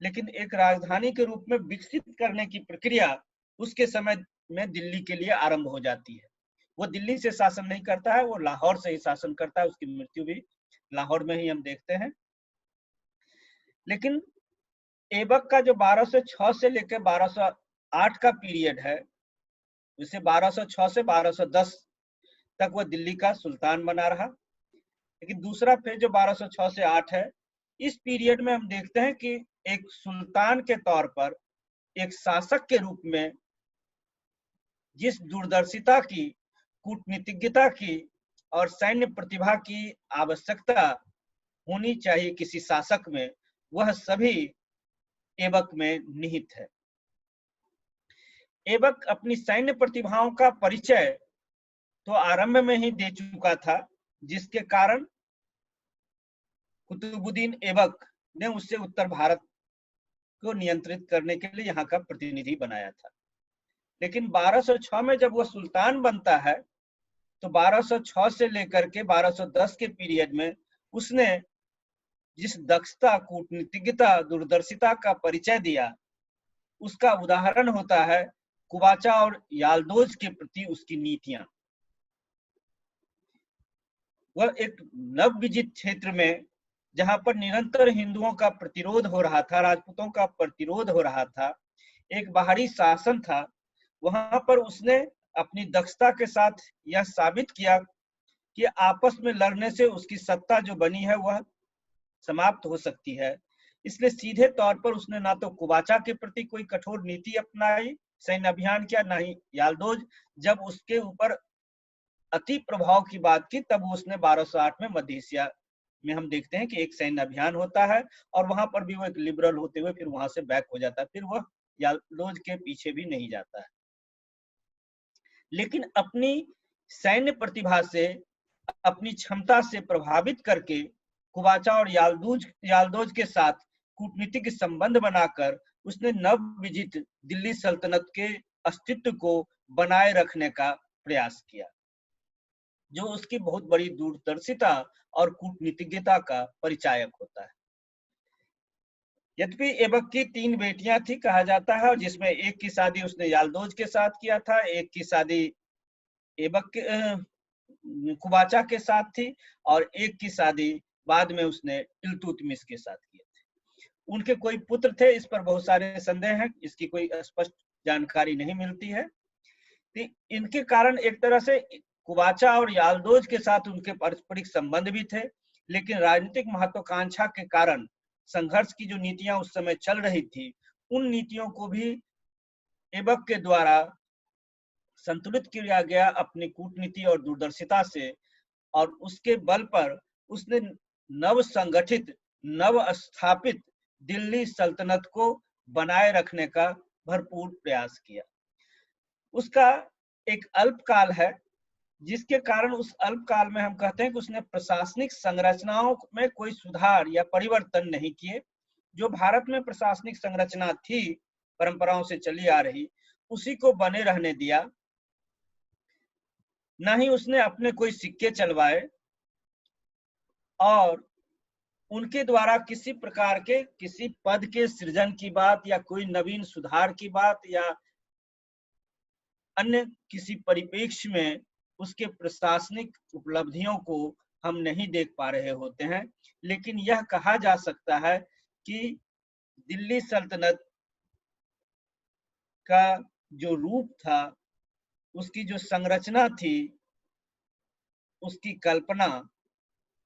लेकिन एक राजधानी के रूप में विकसित करने की प्रक्रिया उसके समय में दिल्ली के लिए आरंभ हो जाती है। वो दिल्ली से शासन नहीं करता है, वो लाहौर से ही शासन करता है। उसकी मृत्यु भी लाहौर में ही हम देखते हैं। लेकिन ऐबक का जो 1206 से लेकर 1208 का पीरियड है, जिसे 1206 से 1210 तक वह दिल्ली का सुल्तान बना रहा। लेकिन दूसरा फेज जो 1206 से 8 है, इस पीरियड में हम देखते हैं कि एक सुल्तान के तौर पर, एक शासक के रूप में जिस दूरदर्शिता की, कूटनीतिज्ञता की और सैन्य प्रतिभा की आवश्यकता होनी चाहिए किसी शासक में, वह सभी ऐबक में निहित है। ऐबक अपनी सैन्य प्रतिभाओं का परिचय तो आरंभ में ही दे चुका था, जिसके कारण कुतुबुद्दीन ऐबक ने उससे उत्तर भारत को नियंत्रित करने के लिए यहाँ का प्रतिनिधि बनाया था। लेकिन 1206 में जब वह सुल्तान बनता है, तो 1206 से लेकर के 1210 के पीरियड में उसने जिस दक्षता, कूटनीतिज्ञता, दूरदर्शिता का परिचय दिया, उसका उदाहरण होता है कुबाचा और याल्दोज के प्रति उसकी नीतियां। वह एक नवविजित क्षेत्र में, जहां पर निरंतर हिंदुओं का प्रतिरोध हो रहा था, राजपूतों का प्रतिरोध हो रहा था, एक बाहरी शासन था, वहां पर उसने अपनी दक्षता के साथ यह साबित किया कि आपस में लड़ने से उसकी सत्ता जो बनी है वह समाप्त हो सकती है। इसलिए सीधे तौर पर उसने ना तो कुबाचा के प्रति कोई कठोर नीति अपनाई, सैन्य अभियान किया, ना ही याल्दोज। जब उसके ऊपर अति प्रभाव की बात की, तब उसने 1208 में मध्य एशिया में हम देखते हैं कि एक सैन्य अभियान होता है और वहां पर भी वो एक लिबरल होते हुए फिर वहां से बैक हो जाता है, फिर वह याल्दोज के पीछे भी नहीं जाता है। लेकिन अपनी सैन्य प्रतिभा से, अपनी क्षमता से प्रभावित करके कुबाचा और याल्दोज के साथ कूटनीतिक संबंध बनाकर उसने नवविजित दिल्ली सल्तनत के अस्तित्व को बनाए रखने का प्रयास किया, जो उसकी बहुत बड़ी दूरदर्शिता और कूटनीतिज्ञता का परिचायक होता है। यद्यपि ऐबक की 3 बेटियां थी कहा जाता है, और जिसमें एक की शादी उसने याल्दोज के साथ किया था, एक की शादी ऐबक के कुबाचा के साथ थी, और एक की शादी बाद में उसने इल्तुतमिश के साथ किए थे। उनके कोई पुत्र थे, इस पर बहुत सारे संदेह हैं, इसकी कोई स्पष्ट जानकारी नहीं मिलती है। तो इनके कारण एक तरह से कुबाचा और याल्दोज के साथ उनके पारस्परिक संबंध भी थे, लेकिन राजनीतिक महत्वाकांक्षा के कारण संघर्ष की जो नीतियां उस समय चल रही थी, उन नीतियों को भी ऐबक के द्वारा संतुलित किया गया अपनी कूटनीति और दूरदर्शिता से, और उसके बल पर उसने नव संगठित, नव स्थापित दिल्ली सल्तनत को बनाए रखने का भरपूर प्रयास किया। उसका एक अल्पकाल है, जिसके कारण उस अल्पकाल में हम कहते हैं कि उसने प्रशासनिक संरचनाओं में कोई सुधार या परिवर्तन नहीं किए। जो भारत में प्रशासनिक संरचना थी, परंपराओं से चली आ रही, उसी को बने रहने दिया। न ही उसने अपने कोई सिक्के चलवाए, और उनके द्वारा किसी प्रकार के किसी पद के सृजन की बात या कोई नवीन सुधार की बात या अन्य किसी परिप्रेक्ष्य में उसके प्रशासनिक उपलब्धियों को हम नहीं देख पा रहे होते हैं। लेकिन यह कहा जा सकता है कि दिल्ली सल्तनत का जो रूप था, उसकी जो संरचना थी, उसकी कल्पना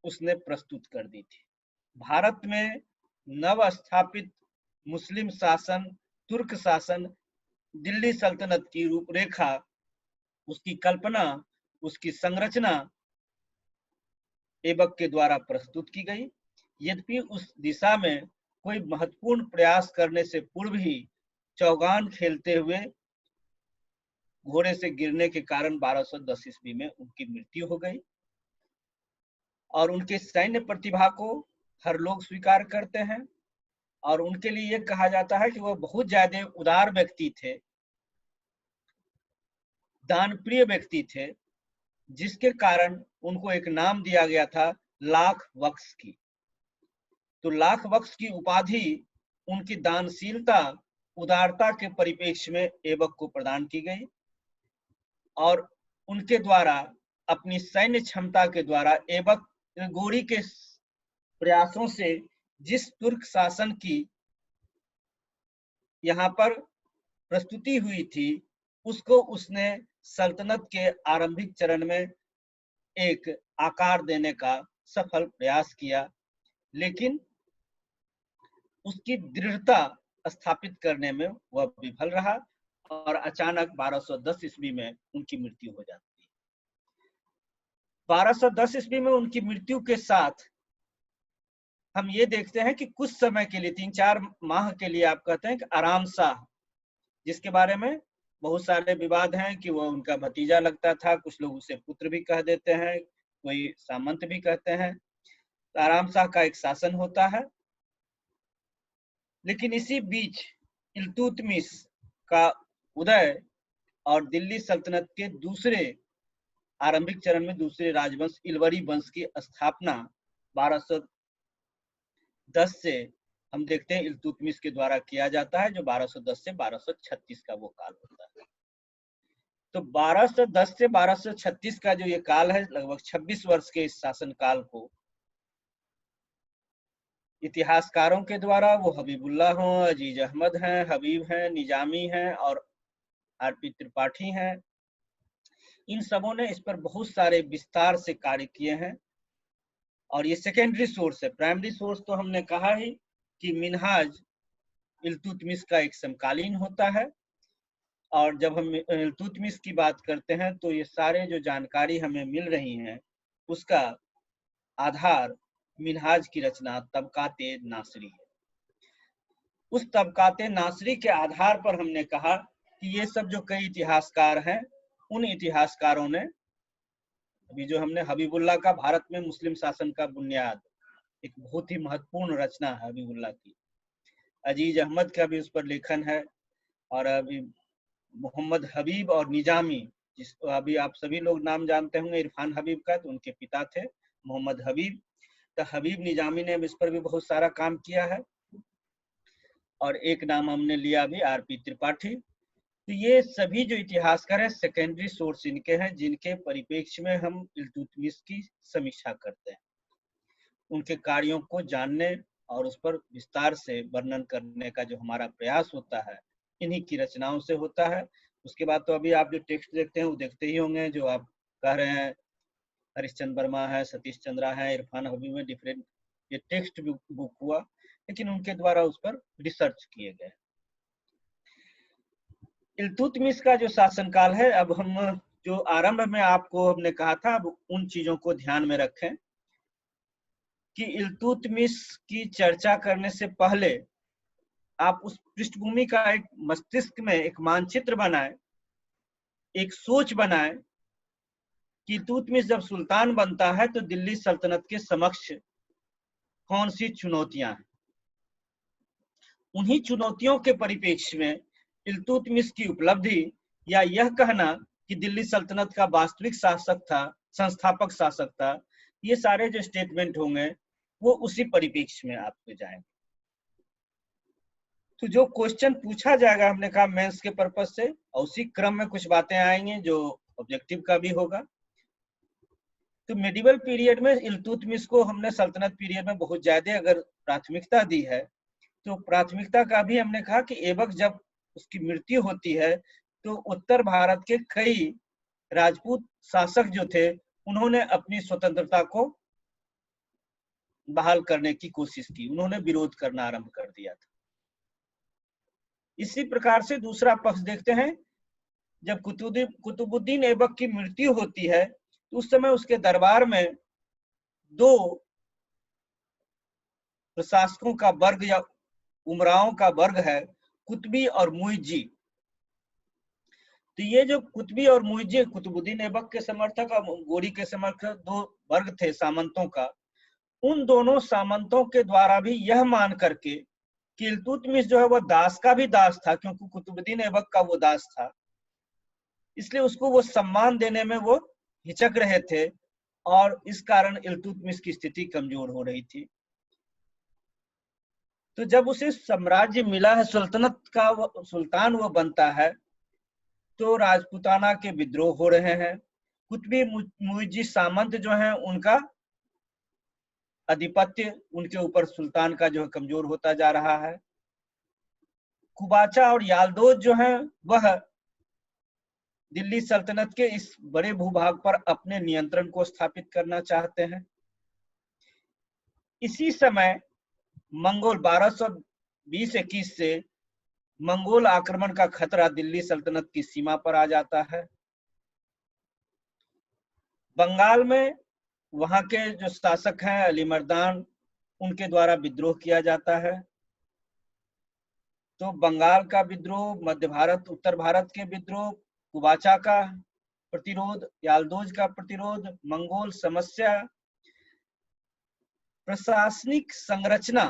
उसने प्रस्तुत कर दी थी। भारत में नव स्थापित मुस्लिम शासन, तुर्क शासन, दिल्ली सल्तनत की रूपरेखा, उसकी कल्पना, उसकी संरचना ऐबक के द्वारा प्रस्तुत की गई। यद्यपि उस दिशा में कोई महत्वपूर्ण प्रयास करने से पूर्व ही चौगान खेलते हुए घोड़े से गिरने के कारण 1210 ईस्वी में उनकी मृत्यु हो गई। और उनके सैन्य प्रतिभा को हर लोग स्वीकार करते हैं, और उनके लिए यह कहा जाता है कि वह बहुत ज्यादा उदार व्यक्ति थे, दानप्रिय व्यक्ति थे, जिसके कारण उनको एक नाम दिया गया था लाख बख्श की। तो लाख बख्श की उपाधि उनकी दानशीलता, उदारता के परिप्रेक्ष्य में ऐबक को प्रदान की गई, और उनके द्वारा, अपनी सैन्य क्षमता के द्वारा, ऐबक गोरी के प्रयासों से जिस तुर्क शासन की यहाँ पर प्रस्तुति हुई थी, उसको उसने सल्तनत के आरंभिक चरण में एक आकार देने का सफल प्रयास किया। लेकिन उसकी दृढ़ता स्थापित करने में वह विफल रहा और अचानक 1210 ईस्वी में उनकी मृत्यु हो जाती है। 1210 ईस्वी में उनकी मृत्यु के साथ हम ये देखते हैं कि कुछ समय के लिए 3-4 माह के लिए आप कहते हैं कि आराम शाह, जिसके बारे में बहुत सारे विवाद हैं कि वो उनका भतीजा लगता था, कुछ लोग उसे पुत्र भी कह देते हैं, कोई सामंत भी कहते हैं। तो आराम शाह का एक शासन होता है, लेकिन इसी बीच इल्तुतमिश का उदय और दिल्ली सल्तनत के दूसरे आरंभिक चरण में दूसरे राजवंश इलवरी वंश की स्थापना 1210 से हम देखते हैं इल्तुतमिश के द्वारा किया जाता है, जो 1210 से 1236 का वो काल होता है। तो 1210 से 1236 का जो ये काल है, लगभग 26 वर्ष के इस शासन काल को इतिहासकारों के द्वारा, वो हबीबुल्लाह हो, अजीज अहमद हैं, हबीब हैं, निजामी हैं और आरपी त्रिपाठी हैं, इन सबों ने इस पर बहुत सारे विस्तार से कार्य किए हैं। और ये सेकेंडरी सोर्स है, प्राइमरी सोर्स तो हमने कहा ही कि मिनहाज इल्तुतमिश का एक समकालीन होता है। और जब हम इल्तुतमिश की बात करते हैं तो ये सारे जो जानकारी हमें मिल रही हैं उसका आधार मिनहाज की रचना तबकाते नासरी है। उस तबकाते नासरी के आधार पर हमने कहा कि ये सब जो कई इतिहासकार हैं, उन इतिहासकारों ने, अभी जो हमने हबीबुल्लाह का भारत में मुस्लिम शासन का बुनियाद, एक बहुत ही महत्वपूर्ण रचना है हबीबुल्लाह की, अजीज अहमद का भी उस पर लेखन है, और अभी मोहम्मद हबीब और निजामी, जिस अभी आप सभी लोग नाम जानते होंगे इरफान हबीब का, तो उनके पिता थे मोहम्मद हबीब। तो हबीब निजामी ने इस पर भी बहुत सारा काम किया है। और एक नाम हमने लिया अभी आरपी त्रिपाठी। तो ये सभी जो इतिहासकार हैं सेकेंडरी सोर्स इनके हैं, जिनके परिप्रेक्ष्य में हम इल्तुतमिश की समीक्षा करते हैं, उनके कार्यों को जानने और उस पर विस्तार से वर्णन करने का जो हमारा प्रयास होता है, इन्हीं की रचनाओं से होता है। उसके बाद तो अभी आप जो टेक्स्ट देखते हैं वो देखते ही होंगे, जो आप कह रहे हैं हरिश्चंद्र वर्मा है, सतीश चंद्रा है, इरफान हबीब में डिफरेंट ये टेक्स्ट बुक हुआ, लेकिन उनके द्वारा उस पर रिसर्च किए गए। इल्तुतमिश का जो शासनकाल है, अब हम जो आरंभ में आपको हमने कहा था, अब उन चीजों को ध्यान में रखें कि इल्तुतमिश की चर्चा करने से पहले आप उस पृष्ठभूमि का एक मस्तिष्क में एक मानचित्र बनाएं, एक सोच बनाएं कि इल्तुतमिश जब सुल्तान बनता है तो दिल्ली सल्तनत के समक्ष कौन सी चुनौतियां हैं। उन्हीं चुनौतियों के परिप्रेक्ष्य में इल्तुतमिश की उपलब्धि, या यह कहना कि दिल्ली सल्तनत का वास्तविक शासक था, संस्थापक शासक था, ये सारे जो स्टेटमेंट होंगे वो उसी परिप्रेक्ष्य में आपको जाएंगे। तो जो क्वेश्चन पूछा जाएगा, हमने कहा मेंस के पर्पज से, और उसी क्रम में कुछ बातें आएंगी जो ऑब्जेक्टिव का भी होगा। तो मेडिवल पीरियड में इल्तुतमिश को हमने सल्तनत पीरियड में बहुत ज्यादा अगर प्राथमिकता दी है, तो प्राथमिकता का भी हमने कहा कि ऐबक जब उसकी मृत्यु होती है तो उत्तर भारत के कई राजपूत शासक जो थे उन्होंने अपनी स्वतंत्रता को बहाल करने की कोशिश की, उन्होंने विरोध करना आरंभ कर दिया था। इसी प्रकार से दूसरा पक्ष देखते हैं, जब कुतुबुद्दीन ऐबक की मृत्यु होती है तो उस समय उसके दरबार में दो प्रशासकों का वर्ग या उमराओं का वर्ग है, कुतबी और मुइज्जी। तो ये जो कुतबी और मुइज्जी, कुतुबुद्दीन ऐबक के समर्थक और गोरी के समर्थक, दो वर्ग थे सामंतों का। उन दोनों सामंतों के द्वारा भी यह मान करके कि इल्तुतमिश जो है वह दास का भी दास था, क्योंकि कुतुबुद्दीन ऐबक का वो दास था, इसलिए उसको वो सम्मान देने में वो हिचक रहे थे, और इस कारण इल्तुतमिश की स्थिति कमजोर हो रही थी। तो जब उसे साम्राज्य मिला है, सल्तनत का सुल्तान वो बनता है, तो राजपूताना के विद्रोह हो रहे हैं। कुतबी मुइज्जी सामंत जो हैं उनका आधिपत्य उनके ऊपर सुल्तान का जो है कमजोर होता जा रहा है। कुबाचा और यालदोज जो हैं वह दिल्ली सल्तनत के इस बड़े भूभाग पर अपने नियंत्रण को स्थापित करना चाहते हैं। इसी समय मंगोल 2021 से मंगोल आक्रमण का खतरा दिल्ली सल्तनत की सीमा पर आ जाता है। बंगाल में वहां के जो शासक हैं अली मर्दान, उनके द्वारा विद्रोह किया जाता है। तो बंगाल का विद्रोह, मध्य भारत, उत्तर भारत के विद्रोह, कुबाचा का प्रतिरोध, याल्दोज का प्रतिरोध, मंगोल समस्या, प्रशासनिक संरचना।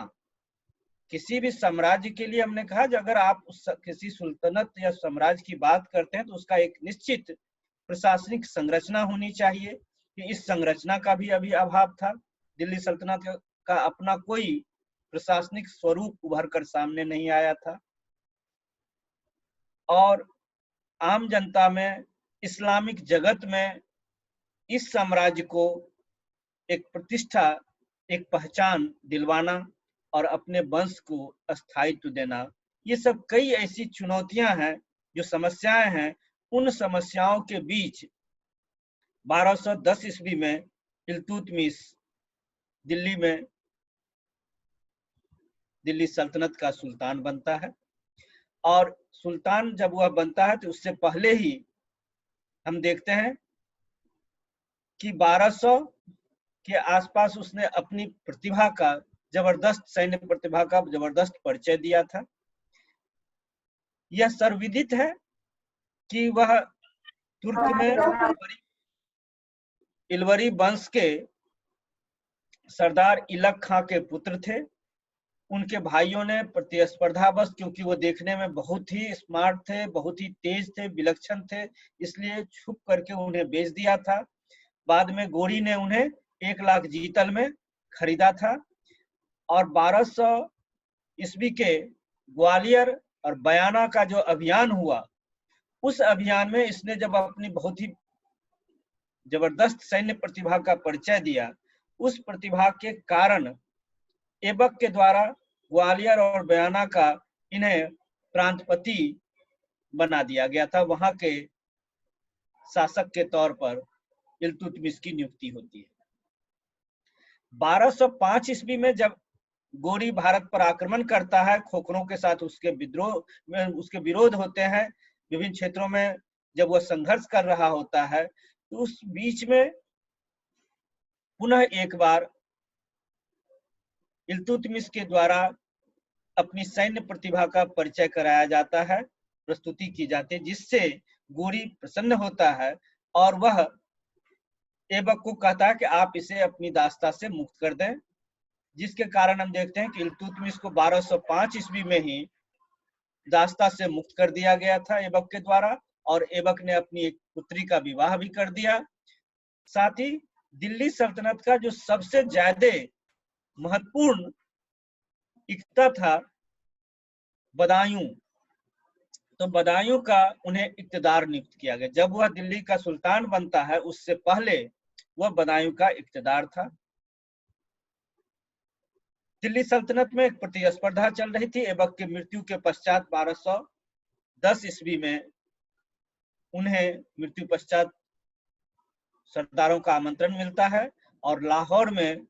किसी भी साम्राज्य के लिए हमने कहा कि अगर आप किसी सुल्तनत या साम्राज्य की बात करते हैं तो उसका एक निश्चित प्रशासनिक संरचना होनी चाहिए, कि इस संरचना का भी अभी अभाव था। दिल्ली सल्तनत का अपना कोई प्रशासनिक स्वरूप उभर कर सामने नहीं आया था, और आम जनता में, इस्लामिक जगत में इस साम्राज्य को एक प्रतिष्ठा, एक पहचान दिलवाना और अपने वंश को स्थायित्व देना, ये सब कई ऐसी चुनौतियां हैं, जो समस्याएं हैं। उन समस्याओं के बीच 1210 ईस्वी में इल्तुतमिश दिल्ली में दिल्ली सल्तनत का सुल्तान बनता है। और सुल्तान जब वह बनता है तो उससे पहले ही हम देखते हैं कि 1200 के आसपास उसने अपनी प्रतिभा का, जबरदस्त सैन्य प्रतिभा का जबरदस्त परिचय दिया था। यह सर्वविदित है कि वह तुर्क में इलवरी वंश के सरदार इलक खां के पुत्र थे। उनके भाइयों ने प्रतिस्पर्धावश, क्योंकि वो देखने में बहुत ही स्मार्ट थे, बहुत ही तेज थे, विलक्षण थे, इसलिए छुप करके उन्हें बेच दिया था। बाद में गोरी ने उन्हें 1 लाख जीतल में खरीदा था। और 1200 ईस्वी के ग्वालियर और बयाना का जो अभियान हुआ, उस अभियान में इसने जब अपनी बहुत ही जबरदस्त सैन्य प्रतिभा का परिचय दिया, उस प्रतिभा के कारण ऐबक के द्वारा ग्वालियर और बयाना का इन्हें प्रांतपति बना दिया गया था। वहां के शासक के तौर पर इल्तुतमिश की नियुक्ति होती है। 1205 ईस्वी में जब गोरी भारत पर आक्रमण करता है, खोखरों के साथ उसके विद्रोह में उसके विरोध होते हैं, विभिन्न क्षेत्रों में जब वह संघर्ष कर रहा होता है, तो उस बीच में पुनः एक बार इल्तुतमिश के द्वारा अपनी सैन्य प्रतिभा का परिचय कराया जाता है, प्रस्तुति की जाती है, जिससे गोरी प्रसन्न होता है और वह ऐबक को कहता है कि आप इसे अपनी दास्ता से मुक्त कर दें। जिसके कारण हम देखते हैं कि इल्तुतमिश को 1205 ईस्वी में ही दास्ता से मुक्त कर दिया गया था ऐबक के द्वारा, और ऐबक ने अपनी एक पुत्री का विवाह भी कर दिया। साथ ही दिल्ली सल्तनत का जो सबसे ज्यादा महत्वपूर्ण इक्ता था बदायूं, तो बदायूं का उन्हें इक्तदार नियुक्त किया गया। जब वह दिल्ली का सुल्तान बनता है, उससे पहले वह बदायूं का इक्तदार था। दिल्ली सल्तनत में एक प्रतिस्पर्धा चल रही थी। ऐबक की मृत्यु के पश्चात 1210 ईस्वी में उन्हें मृत्यु पश्चात सरदारों का आमंत्रण मिलता है, और लाहौर में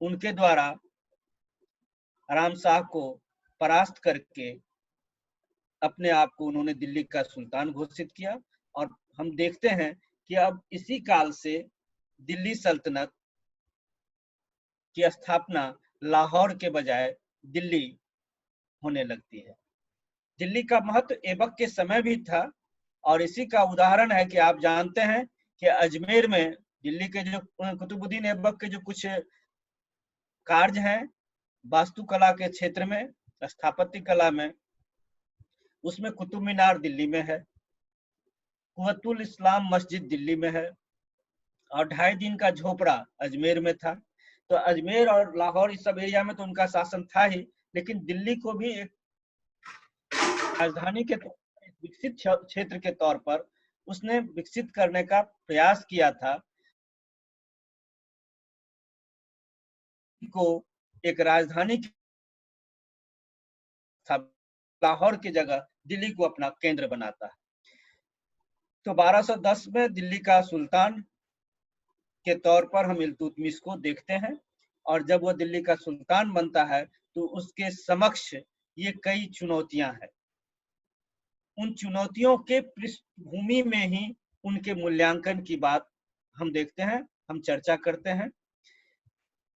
उनके द्वारा आराम शाह को परास्त करके अपने आप को उन्होंने दिल्ली का सुल्तान घोषित किया। और हम देखते हैं कि अब इसी काल से दिल्ली सल्तनत की स्थापना लाहौर के बजाय दिल्ली होने लगती है। दिल्ली का महत्व ऐबक के समय भी था, और इसी का उदाहरण है कि आप जानते हैं कि अजमेर में दिल्ली के जो कुतुबुद्दीन ऐबक के जो कुछ कार्य हैं वास्तुकला के क्षेत्र में, स्थापत्य कला में, उसमें कुतुब मीनार दिल्ली में है, कुवतुल इस्लाम मस्जिद दिल्ली में है, और 2.5 दिन का झोपड़ा अजमेर में था। तो अजमेर और लाहौर इस सब एरिया में तो उनका शासन था ही, लेकिन दिल्ली को भी एक राजधानी के विकसित क्षेत्र के तौर पर उसने विकसित करने का प्रयास किया था, को एक राजधानी था, लाहौर की जगह दिल्ली को अपना केंद्र बनाता है। तो 1210 में दिल्ली का सुल्तान के तौर पर हम इल्तुतमिश को देखते हैं, और जब वह दिल्ली का सुल्तान बनता है तो उसके समक्ष ये कई चुनौतियां हैं। उन चुनौतियों के पृष्ठभूमि में ही उनके मूल्यांकन की बात हम देखते हैं, हम चर्चा करते हैं।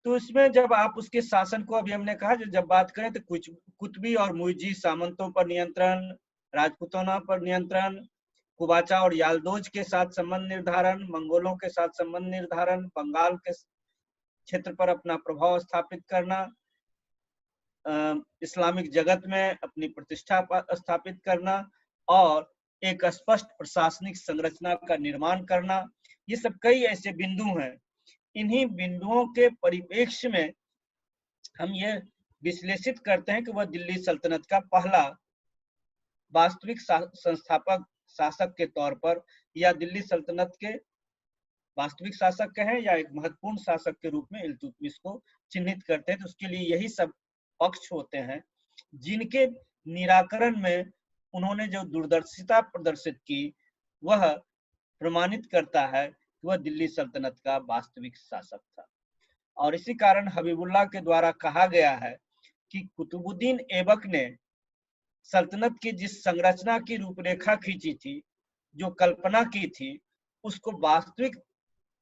तो इसमें जब आप उसके शासन को, अभी हमने कहा जब बात करें तो कुछ कुतबी और मुइजी सामंतों पर नियंत्रण, राजपूताना पर नियंत्रण, कुबाचा और यालदोज के साथ संबंध निर्धारण, मंगोलों के साथ संबंध निर्धारण, बंगाल के क्षेत्र पर अपना प्रभाव स्थापित करना, इस्लामिक जगत में अपनी प्रतिष्ठा स्थापित करना और एक स्पष्ट प्रशासनिक संरचना का निर्माण करना, ये सब कई ऐसे बिंदु हैं। इन्हीं बिंदुओं के परिप्रेक्ष्य में हम ये विश्लेषित करते हैं कि वह दिल्ली सल्तनत का पहला वास्तविक संस्थापक शासक के तौर पर, या दिल्ली सल्तनत के वास्तविक शासक कहें या एक महत्वपूर्ण शासक के रूप में इल्तुतमिश को चिन्हित करते हैं। तो उसके लिए यही सब पक्ष होते हैं जिनके निराकरण में उन्होंने जो दूरदर्शिता प्रदर्शित की वह प्रमाणित करता है कि वह दिल्ली सल्तनत का वास्तविक शासक था। और इसी कारण हबीबुल्लाह के द्वारा कहा गया है कि कुतुबुद्दीन ऐबक ने सल्तनत की जिस संरचना की रूपरेखा खींची थी, जो कल्पना की थी, उसको वास्तविक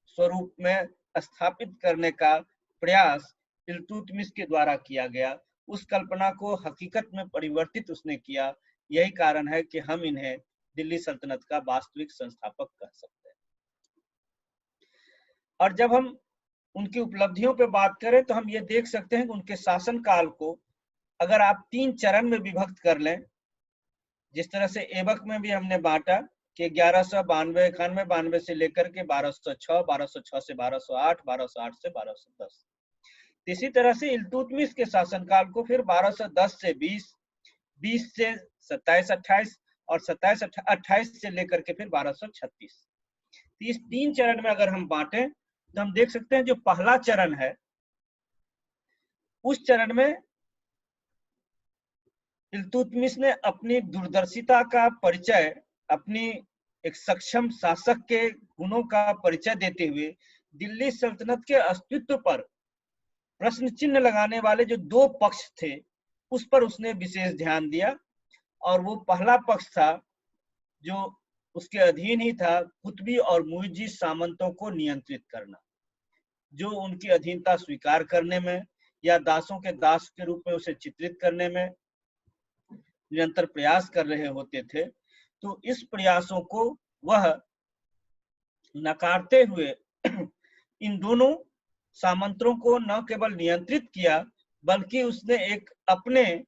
स्वरूप में स्थापित करने का प्रयास इल्तुतमिश के द्वारा किया गया। उस कल्पना को हकीकत में परिवर्तित उसने किया। यही कारण है कि हम इन्हें दिल्ली सल्तनत का वास्तविक संस्थापक कह सकते हैं। और जब हम उनकी उपलब्धियों पर बात करें तो हम ये देख सकते हैं कि उनके शासनकाल को अगर आप 3 चरण में विभक्त कर लें, जिस तरह से ऐबक में भी हमने बांटा कि 1192 से लेकर के 1206 से 1208, 1208 से 1210। इसी तरह से इल्तुतमिश के शासनकाल को फिर 1210 से 20, 20 से 27-28 और 27-28 से लेकर के फिर 1236। इस 3 चरण में अगर हम बांटे तो हम देख सकते हैं जो पहला चरण है उस चरण में इल्तुतमिश ने अपनी दूरदर्शिता का परिचय, अपनी एक सक्षम शासक के गुणों का परिचय देते हुए दिल्ली सल्तनत के अस्तित्व पर प्रश्न चिन्ह लगाने वाले जो 2 पक्ष थे उस पर उसने विशेष ध्यान दिया। और वो पहला पक्ष था जो उसके अधीन ही था, कुतबी और मुइजी सामंतों को नियंत्रित करना, जो उनकी अधीनता स्वीकार करने में या दासों के दास के रूप में उसे चित्रित करने में निरंतर प्रयास कर रहे होते थे। तो इस प्रयासों को वह नकारते हुए इन दोनों सामंतों को न केवल नियंत्रित किया बल्कि उसने एक अपने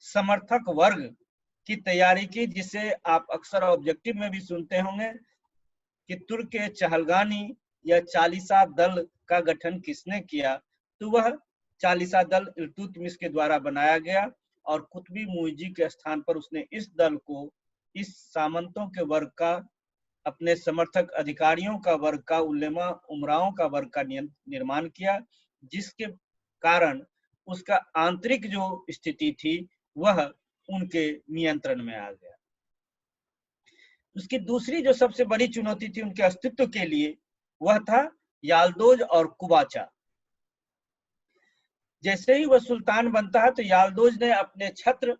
समर्थक वर्ग की तैयारी की, जिसे आप अक्सर ऑब्जेक्टिव में भी सुनते होंगे कि तुर्क चहलगानी या चालीसा दल का गठन किसने किया। तो वह चालीसा दल इल्तुतमिश के द्वारा बनाया गया और कुतबी मुइजी के स्थान पर उसने इस दल को, इस सामंतों के वर्ग का, अपने समर्थक अधिकारियों का वर्ग का, उलेमा उमराओं का वर्ग का निर्माण किया, जिसके कारण उसका आंतरिक जो स्थिति थी वह उनके नियंत्रण में आ गया। उसकी दूसरी जो सबसे बड़ी चुनौती थी उनके अस्तित्व के लिए वह था यालदोज और कुबाचा। जैसे ही वह सुल्तान बनता है तो यालदोज ने अपने छत्र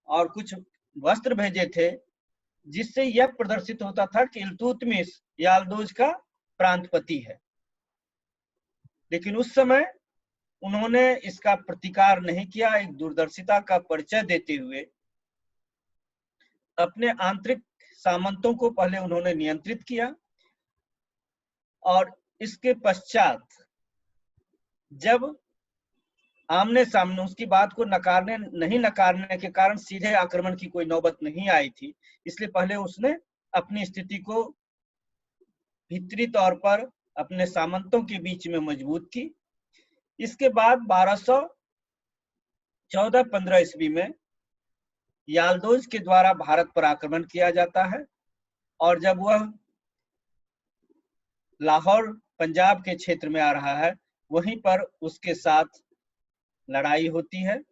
और कुछ वस्त्र भेजे थे, जिससे यह प्रदर्शित होता था कि इल्तुतमिश यालदोज का प्रांतपति है। लेकिन उस समय उन्होंने इसका प्रतिकार नहीं किया। एक दूरदर्शिता का परिचय देते हुए अपने आंतरिक सामंतों को पहले उन्होंने नियंत्रित किया और इसके पश्चात जब आमने सामने उसकी बात को नहीं नकारने के कारण सीधे आक्रमण की कोई नौबत नहीं आई थी, इसलिए पहले उसने अपनी स्थिति को भीतरी तौर पर अपने सामंतों के बीच में मजबूत की। इसके बाद 1214-15 ईस्वी में यालदोज के द्वारा भारत पर आक्रमण किया जाता है और जब वह लाहौर पंजाब के क्षेत्र में आ रहा है वहीं पर उसके साथ लड़ाई होती है।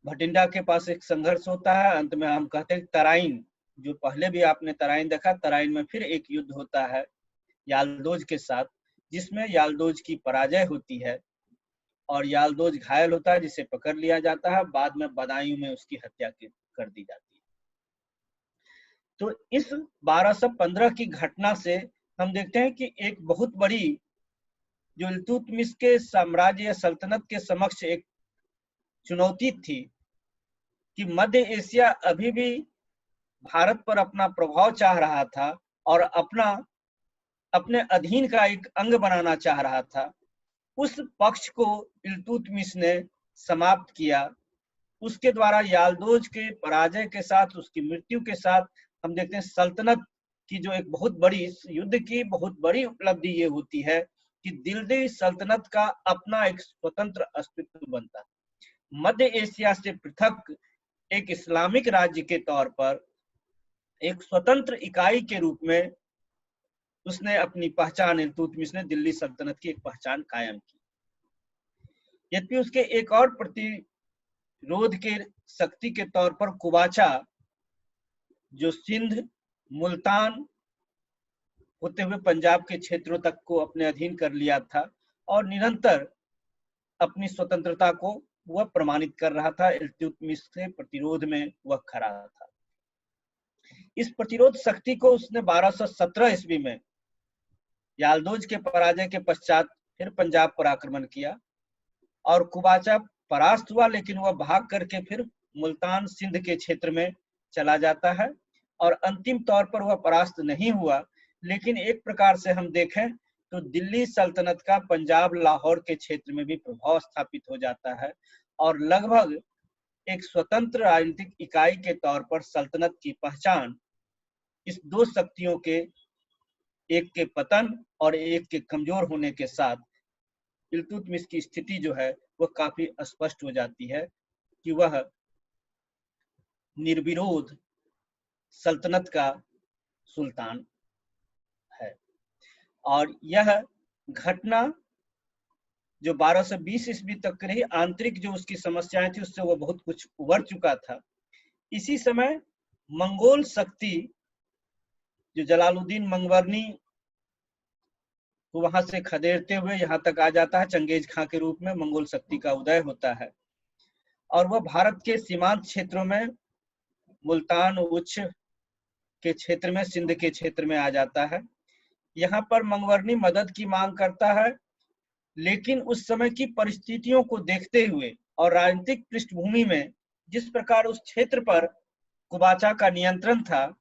भटिंडा के पास एक संघर्ष होता है। अंत में हम कहते हैं तराइन, जो पहले भी आपने तराइन देखा, तराइन में फिर एक युद्ध होता है यालदोज के साथ, जिसमें यालदोज की पराजय होती है और यालदोज घायल होता है जिसे पकड़ लिया जाता है। बाद में बदायूं में उसकी हत्या कर दी जाती है। तो इस 1215 की घटना से हम देखते हैं कि एक बहुत बड़ी जो इल्तुतमिश के साम्राज्य या सल्तनत के समक्ष एक चुनौती थी कि मध्य एशिया अभी भी भारत पर अपना प्रभाव चाह रहा था और अपने अधीन का एक अंग बनाना चाह रहा था। उस पक्ष को इल्तुतमिश ने समाप्त किया। उसके द्वारा यालदोज के पराजय के साथ, उसकी मृत्यु के साथ, हम देखते हैं सल्तनत की जो एक बहुत बड़ी युद्ध की बहुत बड़ी उपलब्धि ये होती है कि दिल्ली सल्तनत का अपना एक स्वतंत्र अस्तित्व बनता है। मध्य एशिया से पृथक एक इस्लामिक राज्य के तौर पर एक स्वतंत्र इकाई के रूप में उसने अपनी पहचान, इल्तुतमिश ने दिल्ली सल्तनत की एक पहचान कायम की। यद्यपि उसके एक और प्रतिरोध के शक्ति के तौर पर कुबाचा, जो सिंध, मुल्तान होते हुए पंजाब के क्षेत्रों तक को अपने अधीन कर लिया था और निरंतर अपनी स्वतंत्रता को वह प्रमाणित कर रहा था। इल्तुतमिश के प्रतिरोध में वह खड़ा था। इस प्रतिरोध शक्ति को उसने 1217 ईस्वी में यालदोज के पराजय के पश्चात फिर पंजाब पर आक्रमण किया और कुबाचा परास्त हुआ, लेकिन वह भाग करके फिर मुल्तान, सिंध के क्षेत्र में चला जाता है और अंतिम तौर पर वह परास्त नहीं हुआ। लेकिन एक प्रकार से हम देखें तो दिल्ली सल्तनत का पंजाब, लाहौर के क्षेत्र में भी प्रभाव स्थापित हो जाता है और लगभग एक स्वतंत्र राजनीतिक इकाई के तौर पर सल्तनत की पहचान इस दो शक्तियों के, एक के पतन और एक के कमजोर होने के साथ, इल्तुतमिश की स्थिति जो है वह काफी स्पष्ट हो जाती है कि वह निर्विरोध सल्तनत का सुल्तान है। और यह घटना जो 1220 ईस्वी तक रही, आंतरिक जो उसकी समस्याएं थी उससे वो बहुत कुछ उबर चुका था। इसी समय मंगोल शक्ति जो जलालुद्दीन मंगवर्नी को वहां से खदेड़ते हुए यहाँ तक आ जाता है, चंगेज खां के रूप में मंगोल शक्ति का उदय होता है और वह भारत के सीमांत क्षेत्रों में, मुल्तान, उच्छ के क्षेत्र में, सिंध के क्षेत्र में आ जाता है। यहाँ पर मंगवर्नी मदद की मांग करता है, लेकिन उस समय की परिस्थितियों को देखते हुए और राजनीतिक पृष्ठभूमि में जिस प्रकार उस क्षेत्र पर कुबाचा का नियंत्रण था,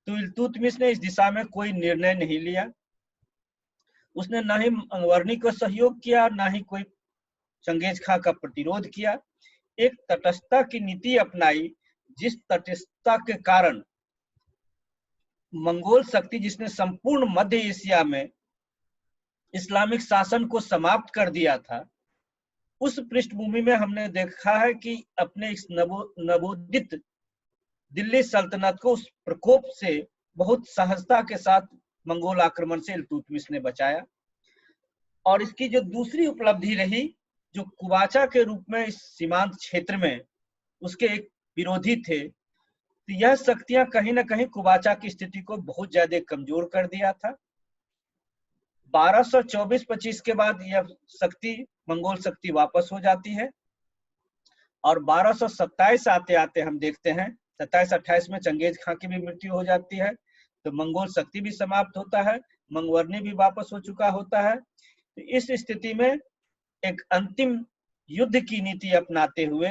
तो इल्तुतमिश ने इस दिशा में कोई निर्णय नहीं लिया। उसने ना ही मंगवर्नी को सहयोग किया, ना ही कोई चंगेज खां का प्रतिरोध किया। एक तटस्थता की नीति अपनाई, जिस तटस्थता के कारण मंगोल शक्ति, जिसने संपूर्ण मध्य एशिया में इस्लामिक शासन को समाप्त कर दिया था, उस पृष्ठभूमि में हमने देखा है कि अपने इस नवोदित दिल्ली सल्तनत को उस प्रकोप से बहुत सहजता के साथ मंगोल आक्रमण से इल्तुतमिश ने बचाया। और इसकी जो दूसरी उपलब्धि रही, जो कुबाचा के रूप में इस सीमांत क्षेत्र में उसके एक विरोधी थे, तो यह शक्तियां कहीं ना कहीं कुबाचा की स्थिति को बहुत ज्यादा कमजोर कर दिया था। 1224-25 के बाद यह शक्ति, मंगोल शक्ति वापस हो जाती है और 1227 आते आते हम देखते हैं 27-28 में चंगेज खां की भी मृत्यु हो जाती है, तो मंगोल शक्ति भी समाप्त होता है, मंगवर्नी भी वापस हो चुका होता है। तो इस स्थिति में एक अंतिम युद्ध की नीति अपनाते हुए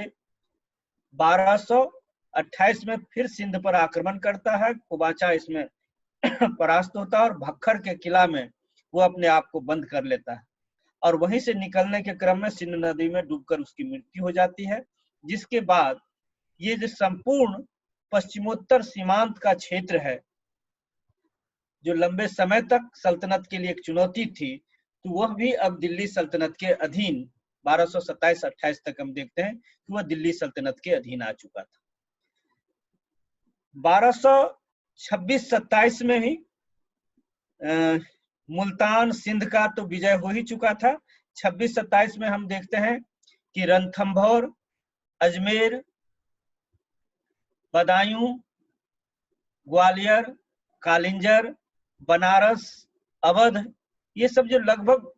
1228 में फिर सिंध पर आक्रमण करता है। कुबाचा इसमें परास्त होता है और भक्खर के किला में वो अपने आप को बंद कर लेता है और वहीं से निकलने के क्रम में सिंध नदी में डूबकर उसकी मृत्यु हो जाती है। जिसके बाद ये जो संपूर्ण पश्चिमोत्तर सीमांत का क्षेत्र है, जो लंबे समय तक सल्तनत के लिए एक चुनौती थी, तो वह भी अब दिल्ली सल्तनत के अधीन 1227-28 तक हम देखते हैं कि वह दिल्ली सल्तनत के अधीन आ चुका था। 1226-27 में ही मुल्तान, सिंध का तो विजय हो ही चुका था। 26-27 में हम देखते हैं कि रणथंभौर, अजमेर, बदायूं, ग्वालियर, कालिंजर, बनारस, अवध, ये सब जो लगभग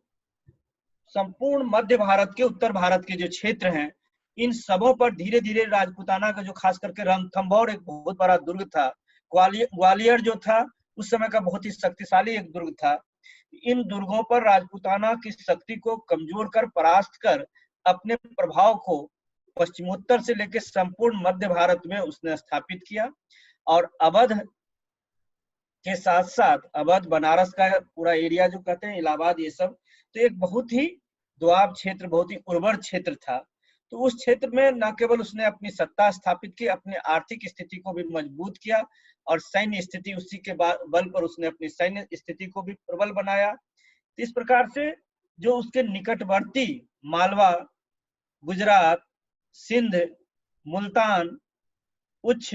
संपूर्ण मध्य भारत के, उत्तर भारत के जो क्षेत्र हैं, इन सबों पर धीरे धीरे राजपूताना का जो खास करके रणथंभौर एक बहुत बड़ा दुर्ग था, ग्वालियर जो था उस समय का बहुत ही शक्तिशाली एक दुर्ग था। इन दुर्गों पर राजपूताना की शक्ति को कमजोर कर, परास्त कर, अपने प्रभाव को पश्चिमोत्तर से लेकर संपूर्ण मध्य भारत में उसने स्थापित किया। और अवध के साथ साथ अवध, बनारस का पूरा एरिया जो कहते हैं, इलाहाबाद, ये सब, तो एक बहुत ही दोआब क्षेत्र, बहुत ही उर्वर क्षेत्र था। तो उस क्षेत्र में न केवल उसने अपनी सत्ता स्थापित की, अपनी आर्थिक स्थिति को भी मजबूत किया, और सैन्य स्थिति, उसी के बल पर उसने अपनी सैन्य स्थिति को भी प्रबल बनाया। तो इस प्रकार से जो उसके निकटवर्ती मालवा, गुजरात, सिंध, मुल्तान, उच्छ,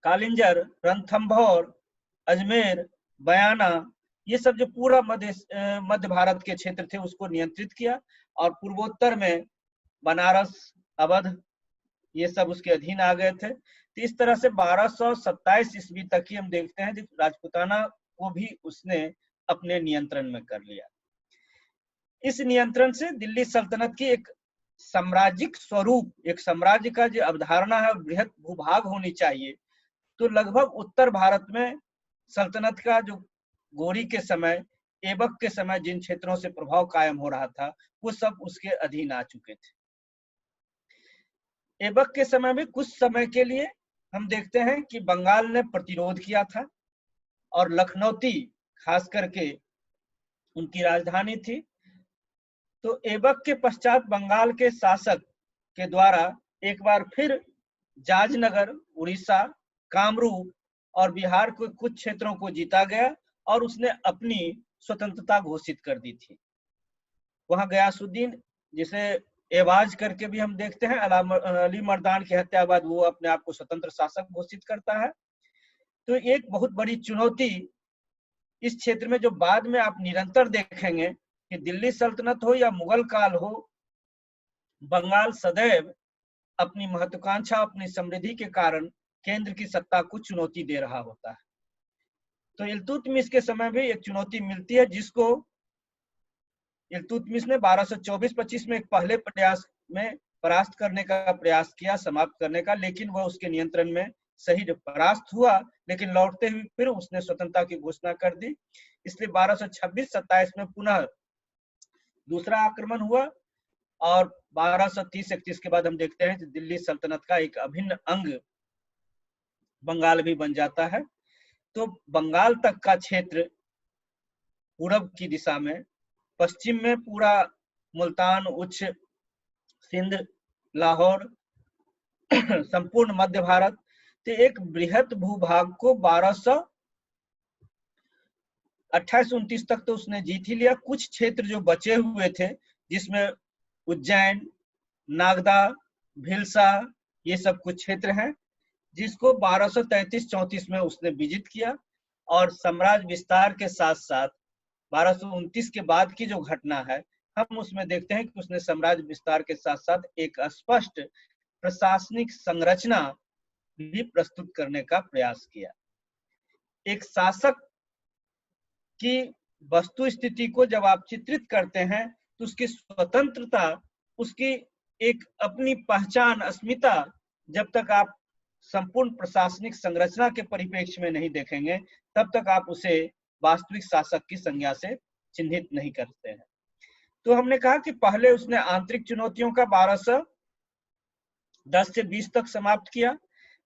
कालिंजर, रणथंभौर, अजमेर, बयाना, ये सब जो पूरा मध्य भारत के क्षेत्र थे उसको नियंत्रित किया। और पूर्वोत्तर में बनारस, अवध, ये सब उसके अधीन आ गए थे। तो इस तरह से 1227 ईस्वी तक ही हम देखते हैं राजपूताना को भी उसने अपने नियंत्रण में कर लिया। इस नियंत्रण से दिल्ली सल्तनत की एक साम्राज्यिक स्वरूप, एक साम्राज्य का जो अवधारणा है, बृहत भूभाग होनी चाहिए, तो लगभग उत्तर भारत में सल्तनत का जो गौरी के समय, ऐबक के समय जिन क्षेत्रों से प्रभाव कायम हो रहा था, वो सब उसके अधीन आ चुके थे। ऐबक के समय में कुछ समय के लिए हम देखते हैं कि बंगाल ने प्रतिरोध किया था, और लखनौती खास करके उनकी राजधानी थी। तो ऐबक के पश्चात बंगाल के शासक के द्वारा एक बार फिर जाजनगर, उड़ीसा, कामरूप और बिहार के कुछ क्षेत्रों को जीता गया, और उसने अपनी स्वतंत्रता घोषित कर दी थी। वहां गयासुद्दीन, जिसे एवाज करके भी हम देखते हैं, अली मर्दान की हत्या बाद वो अपने आप को स्वतंत्र शासक घोषित करता है। तो एक बहुत बड़ी चुनौती इस क्षेत्र में, जो बाद में आप निरंतर देखेंगे कि दिल्ली सल्तनत हो या मुगल काल हो, बंगाल सदैव अपनी महत्वाकांक्षा, अपनी समृद्धि के कारण केंद्र की सत्ता को चुनौती दे रहा होता है। तो इल्तुतमिश के समय भी एक चुनौती मिलती है, जिसको इल्तुतमिश ने 1224-25 में एक पहले प्रयास में परास्त करने का प्रयास किया, समाप्त करने का, लेकिन वह उसके नियंत्रण में सही परास्त हुआ, लेकिन लौटते हुए फिर उसने स्वतंत्रता की घोषणा कर दी। इसलिए 1226-27 में पुनः दूसरा आक्रमण हुआ, और 1230-31 के बाद हम देखते हैं कि दिल्ली सल्तनत का एक अभिन्न अंग बंगाल भी बन जाता है। तो बंगाल तक का क्षेत्र पूरब की दिशा में, पश्चिम में पूरा मुल्तान, उच्च, सिंध, लाहौर, संपूर्ण मध्य भारत, तो एक बृहत भूभाग को 1228-29 तक तो उसने जीत ही लिया। कुछ क्षेत्र जो बचे हुए थे, जिसमें उज्जैन, नागदा, भिलसा, ये सब कुछ क्षेत्र हैं, जिसको 1233-34 में उसने विजित किया। और साम्राज्य विस्तार के साथ साथ 1229 के बाद की जो घटना है, हम उसमें देखते हैं कि उसने साम्राज्य विस्तार के साथ साथ एक स्पष्ट प्रशासनिक संरचना भी प्रस्तुत करने का प्रयास किया। एक शासक की वस्तु स्थिति को जब आप चित्रित करते हैं, तो उसकी स्वतंत्रता, उसकी एक अपनी पहचान, अस्मिता, जब तक आप संपूर्ण प्रशासनिक संरचना के परिप्रेक्ष्य में नहीं देखेंगे, तब तक आप उसे वास्तविक शासक की संज्ञा से चिन्हित नहीं करते हैं। तो हमने कहा कि पहले उसने आंतरिक चुनौतियों का 1210 से 20 तक समाप्त किया।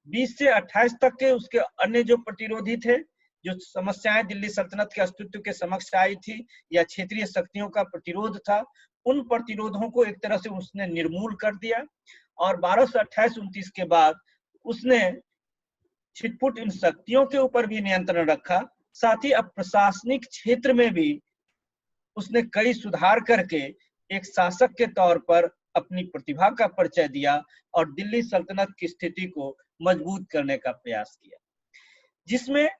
20 से 28 तक के उसके अन्य जो प्रतिरोधी थे, जो समस्याएं दिल्ली सल्तनत के अस्तित्व के समक्ष आई थी, या क्षेत्रीय शक्तियों का प्रतिरोध था, उन प्रतिरोधों को एक तरह से उसने निर्मूल कर दिया। और 1228-29 के बाद उसने छिटपुट इन शक्तियों के ऊपर भी नियंत्रण रखा, साथ ही अब प्रशासनिक क्षेत्र में भी उसने कई सुधार करके एक शासक के तौर पर अपनी प्रतिभा का परिचय दिया, और दिल्ली सल्तनत की स्थिति को मजबूत करने का प्रयास किया। जिसमें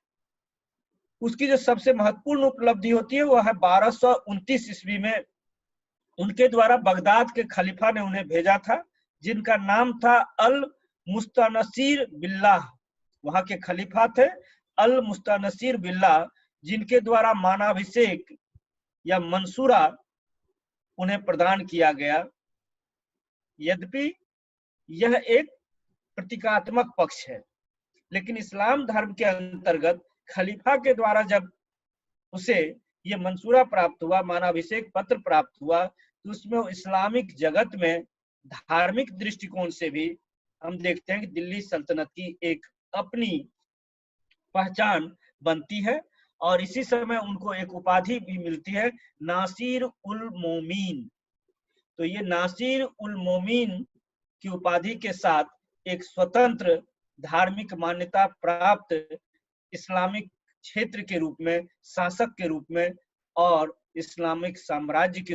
उसकी जो सबसे महत्वपूर्ण उपलब्धि होती है, वो है 1229 ईस्वी में उनके द्वारा बगदाद के खलीफा ने उन्हें भेजा था, जिनका नाम था अल मुस्तनसीर बिल्लाह। वहां के खलीफा थे अल मुस्तनसीर बिल्लाह, जिनके द्वारा मानाभिषेक या मंसूरा उन्हें प्रदान किया गया। यद्यपि यह एक प्रतीकात्मक पक्ष है, लेकिन इस्लाम धर्म के अंतर्गत खलीफा के द्वारा जब उसे ये मंसूरा प्राप्त हुआ, मानाभिषेक पत्र प्राप्त हुआ, तो उसमें इस्लामिक जगत में धार्मिक दृष्टिकोण से भी हम देखते हैं कि दिल्ली सल्तनत की एक अपनी पहचान बनती है। और इसी समय उनको एक उपाधि भी मिलती है, नासिर उल मोमीन। तो ये नासिर उल मोमीन की उपाधि के साथ एक स्वतंत्र धार्मिक मान्यता प्राप्त इस्लामिक क्षेत्र के रूप में, शासक के रूप में और इस्लामिक साम्राज्य के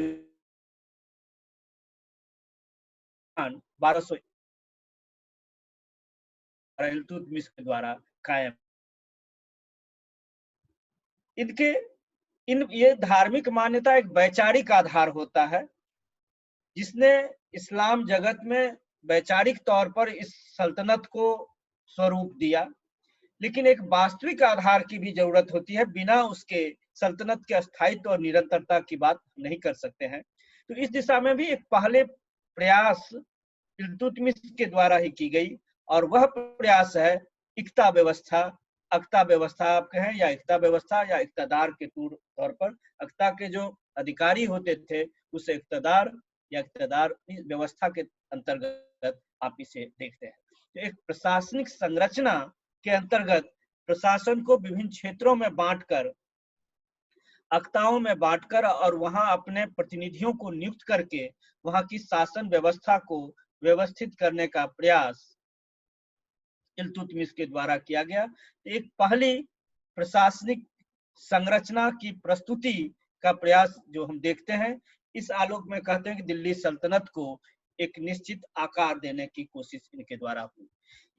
1200 इल्तुतमिश के द्वारा कायम। इनके ये धार्मिक मान्यता एक वैचारिक आधार होता है, जिसने इस्लाम जगत में वैचारिक तौर पर इस सल्तनत को स्वरूप दिया, लेकिन एक वास्तविक आधार की भी जरूरत होती है। बिना उसके सल्तनत के स्थायित्व और निरंतरता की बात नहीं कर सकते हैं। तो इस दिशा में भी एक पहले प्रयास इल्तुतमिश के द्वारा ही की गई, और वह प्रयास है इक्ता व्यवस्था। अक्ता व्यवस्था आप कहें या इक्ता व्यवस्था या इक्तदार के तौर पर, अक्ता के जो अधिकारी होते थे उसे इक्तदार या इक्तदार व्यवस्था के अंतर्गत आप इसे देखते हैं। तो एक प्रशासनिक संरचना के अंतर्गत प्रशासन को विभिन्न क्षेत्रों में बांटकर, अक्ताओं में बांटकर और वहां अपने प्रतिनिधियों को नियुक्त करके वहां की शासन व्यवस्था को व्यवस्थित करने का प्रयास इल्तुतमिश के द्वारा किया गया। एक पहली प्रशासनिक संरचना की प्रस्तुति का प्रयास जो हम देखते हैं, इस आलोक में कहते हैं कि दिल्ली सल्तनत को एक निश्चित आकार देने की कोशिश इनके द्वारा हुई।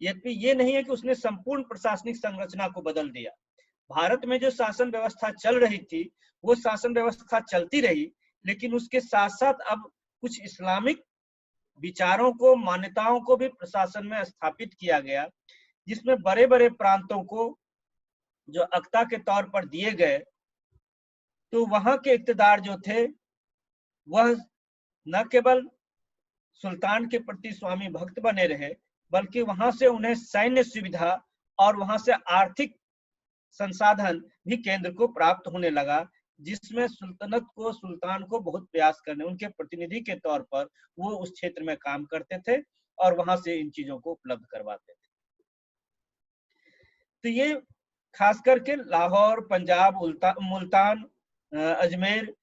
यद्यपि ये नहीं है कि उसने संपूर्ण प्रशासनिक संरचना को बदल दिया। भारत में जो शासन व्यवस्था चल रही थी वो शासन व्यवस्था चलती रही, लेकिन उसके साथ साथ अब कुछ इस्लामिक विचारों को, मान्यताओं को भी प्रशासन में स्थापित किया गया, जिसमें बड़े बड़े प्रांतों को जो अक्ता के तौर पर दिए गए, तो वहां के इक्तदार जो थे वह न केवल सुल्तान के प्रति स्वामी भक्त बने रहे, बल्कि वहां से उन्हें सैन्य सुविधा और वहां से आर्थिक संसाधन भी केंद्र को प्राप्त होने लगा, जिसमें सुल्तानत को, सुल्तान को बहुत प्रयास करने, उनके प्रतिनिधि के तौर पर वो उस क्षेत्र में काम करते थे और वहां से इन चीजों को उपलब्ध करवाते थे। तो ये खास करके लाहौर, पंजाब, मुल्तान, अजमेर,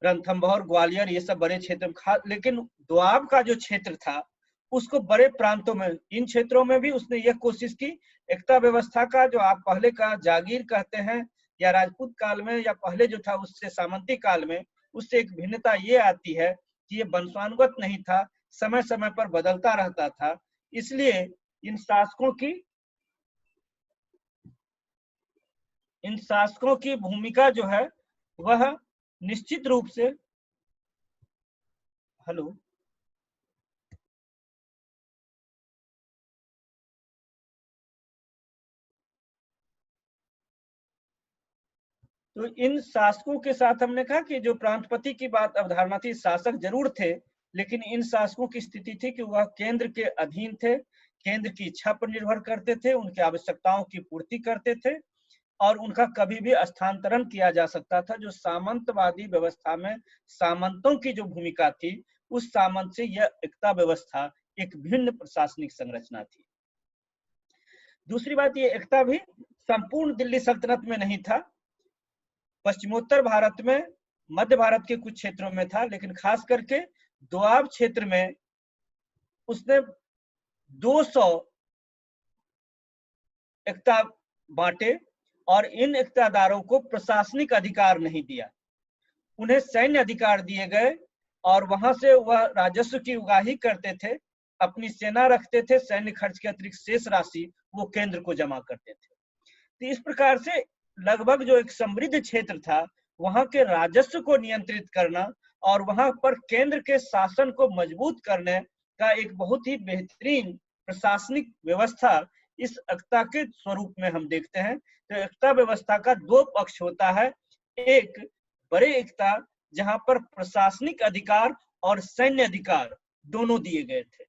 रणथंभौर, ग्वालियर, ये सब बड़े क्षेत्र, लेकिन दोआब का जो क्षेत्र था उसको बड़े प्रांतों में, इन क्षेत्रों में भी उसने यह कोशिश की एकता व्यवस्था का, जो आप पहले का जागीर कहते हैं या राजपूत काल में या पहले जो था उससे सामंती काल में, उससे एक भिन्नता ये आती है कि ये वंशानुगत नहीं था, समय समय पर बदलता रहता था। इसलिए इन शासकों की भूमिका जो है वह निश्चित रूप से, हेलो, तो इन शासकों के साथ हमने कहा कि जो प्रांतपति की बात अवधारणा थी, शासक जरूर थे, लेकिन इन शासकों की स्थिति थी कि वह केंद्र के अधीन थे, केंद्र की इच्छा पर निर्भर करते थे, उनकी आवश्यकताओं की पूर्ति करते थे और उनका कभी भी स्थानांतरण किया जा सकता था। जो सामंतवादी व्यवस्था में सामंतों की जो भूमिका थी, उस सामंत से यह एकता व्यवस्था एक भिन्न प्रशासनिक संरचना थी। दूसरी बात, ये एकता भी संपूर्ण दिल्ली सल्तनत में नहीं था, पश्चिमोत्तर भारत में, मध्य भारत के कुछ क्षेत्रों में था, लेकिन खास करके दोआब क्षेत्र में उसने 200 एकता बांटे और इन इक्तादारों को प्रशासनिक अधिकार नहीं दिया, उन्हें सैन्य अधिकार दिए गए और वहां से वह राजस्व की उगाही करते थे, अपनी सेना रखते थे, सैन्य खर्च के अतिरिक्त शेष राशि वो केंद्र को जमा करते थे। तो इस प्रकार से लगभग जो एक समृद्ध क्षेत्र था, वहां के राजस्व को नियंत्रित करना और वहां पर केंद्र के शासन को मजबूत करने का एक बहुत ही बेहतरीन प्रशासनिक व्यवस्था इस एकता के स्वरूप में हम देखते हैं। तो एकता व्यवस्था का दो पक्ष होता है, एक बड़े एकता जहां पर प्रशासनिक अधिकार और सैन्य अधिकार दोनों दिए गए थे।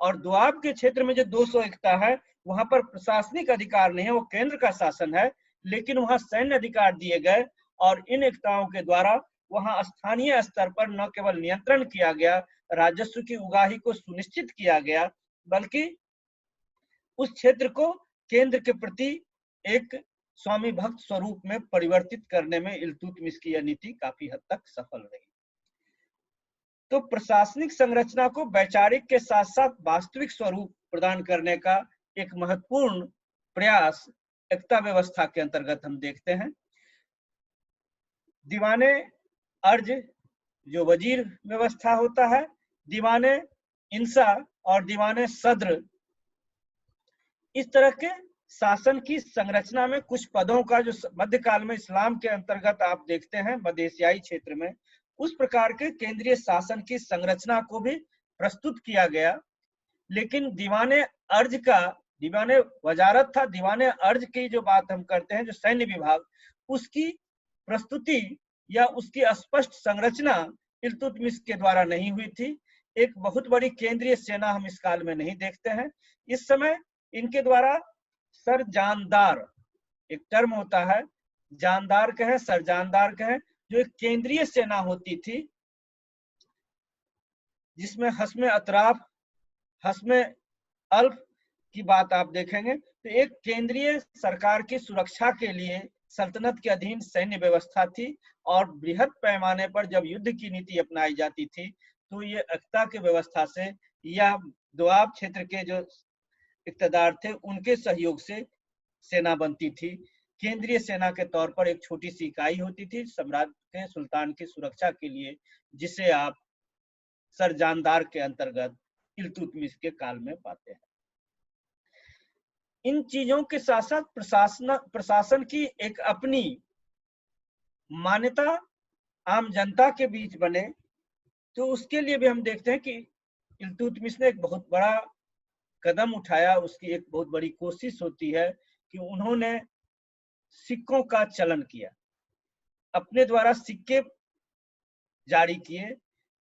और दोआब के क्षेत्र में जो 200 एकता है, वहां पर प्रशासनिक अधिकार नहीं है, वो केंद्र का शासन है, लेकिन वहां सैन्य अधिकार दिए गए। और इन एकताओं के द्वारा वहां स्थानीय स्तर पर न केवल नियंत्रण किया गया, राजस्व की उगाही को सुनिश्चित किया गया, बल्कि उस क्षेत्र को केंद्र के प्रति एक स्वामी भक्त स्वरूप में परिवर्तित करने में इल्तुतमिश की यह नीति काफी हद तक सफल रही। तो प्रशासनिक संरचना को वैचारिक के साथ साथ वास्तविक स्वरूप प्रदान करने का एक महत्वपूर्ण प्रयास एकता व्यवस्था के अंतर्गत हम देखते हैं। दीवाने अर्ज जो वजीर व्यवस्था होता है, दीवाने इंसा और दीवाने सद्र, इस तरह के शासन की संरचना में कुछ पदों का जो मध्यकाल में इस्लाम के अंतर्गत आप देखते हैं मध्य एशियाई क्षेत्र में, उस प्रकार के केंद्रीय शासन की संरचना को भी प्रस्तुत किया गया। लेकिन दीवाने अर्ज का, दीवाने वजारत था, दीवाने अर्ज की जो बात हम करते हैं, जो सैन्य विभाग, उसकी प्रस्तुति या उसकी स्पष्ट संरचना इल्तुतमिश के द्वारा नहीं हुई थी। एक बहुत बड़ी केंद्रीय सेना हम इस काल में नहीं देखते हैं। इस समय इनके द्वारा सरजानदार, एक टर्म होता है, जानदार कहें सरजानदार कहें, जो एक केंद्रीय सेना होती थी जिसमें हस्मे अतराफ, हस्मे अल्फ की बात आप देखेंगे, तो एक केंद्रीय सरकार की सुरक्षा के लिए सल्तनत के अधीन सैन्य व्यवस्था थी। और बृहद पैमाने पर जब युद्ध की नीति अपनाई जाती थी, तो ये एकता की व्यवस्था से या दोआब क्षेत्र के जो इक़्तिदार थे उनके सहयोग से सेना बनती थी। केंद्रीय सेना के तौर पर एक छोटी सी इकाई होती थी सम्राट के, सुल्तान की सुरक्षा के लिए, जिसे आप सरजानदार के अंतर्गत इल्तुतमिश के काल में पाते हैं। इन चीजों के साथ साथ प्रशासन की एक अपनी मान्यता आम जनता के बीच बने, तो उसके लिए भी हम देखते हैं कि इल्तुतमिश ने एक बहुत बड़ा कदम उठाया। उसकी एक बहुत बड़ी कोशिश होती है कि उन्होंने सिक्कों का चलन किया, अपने द्वारा सिक्के जारी किए,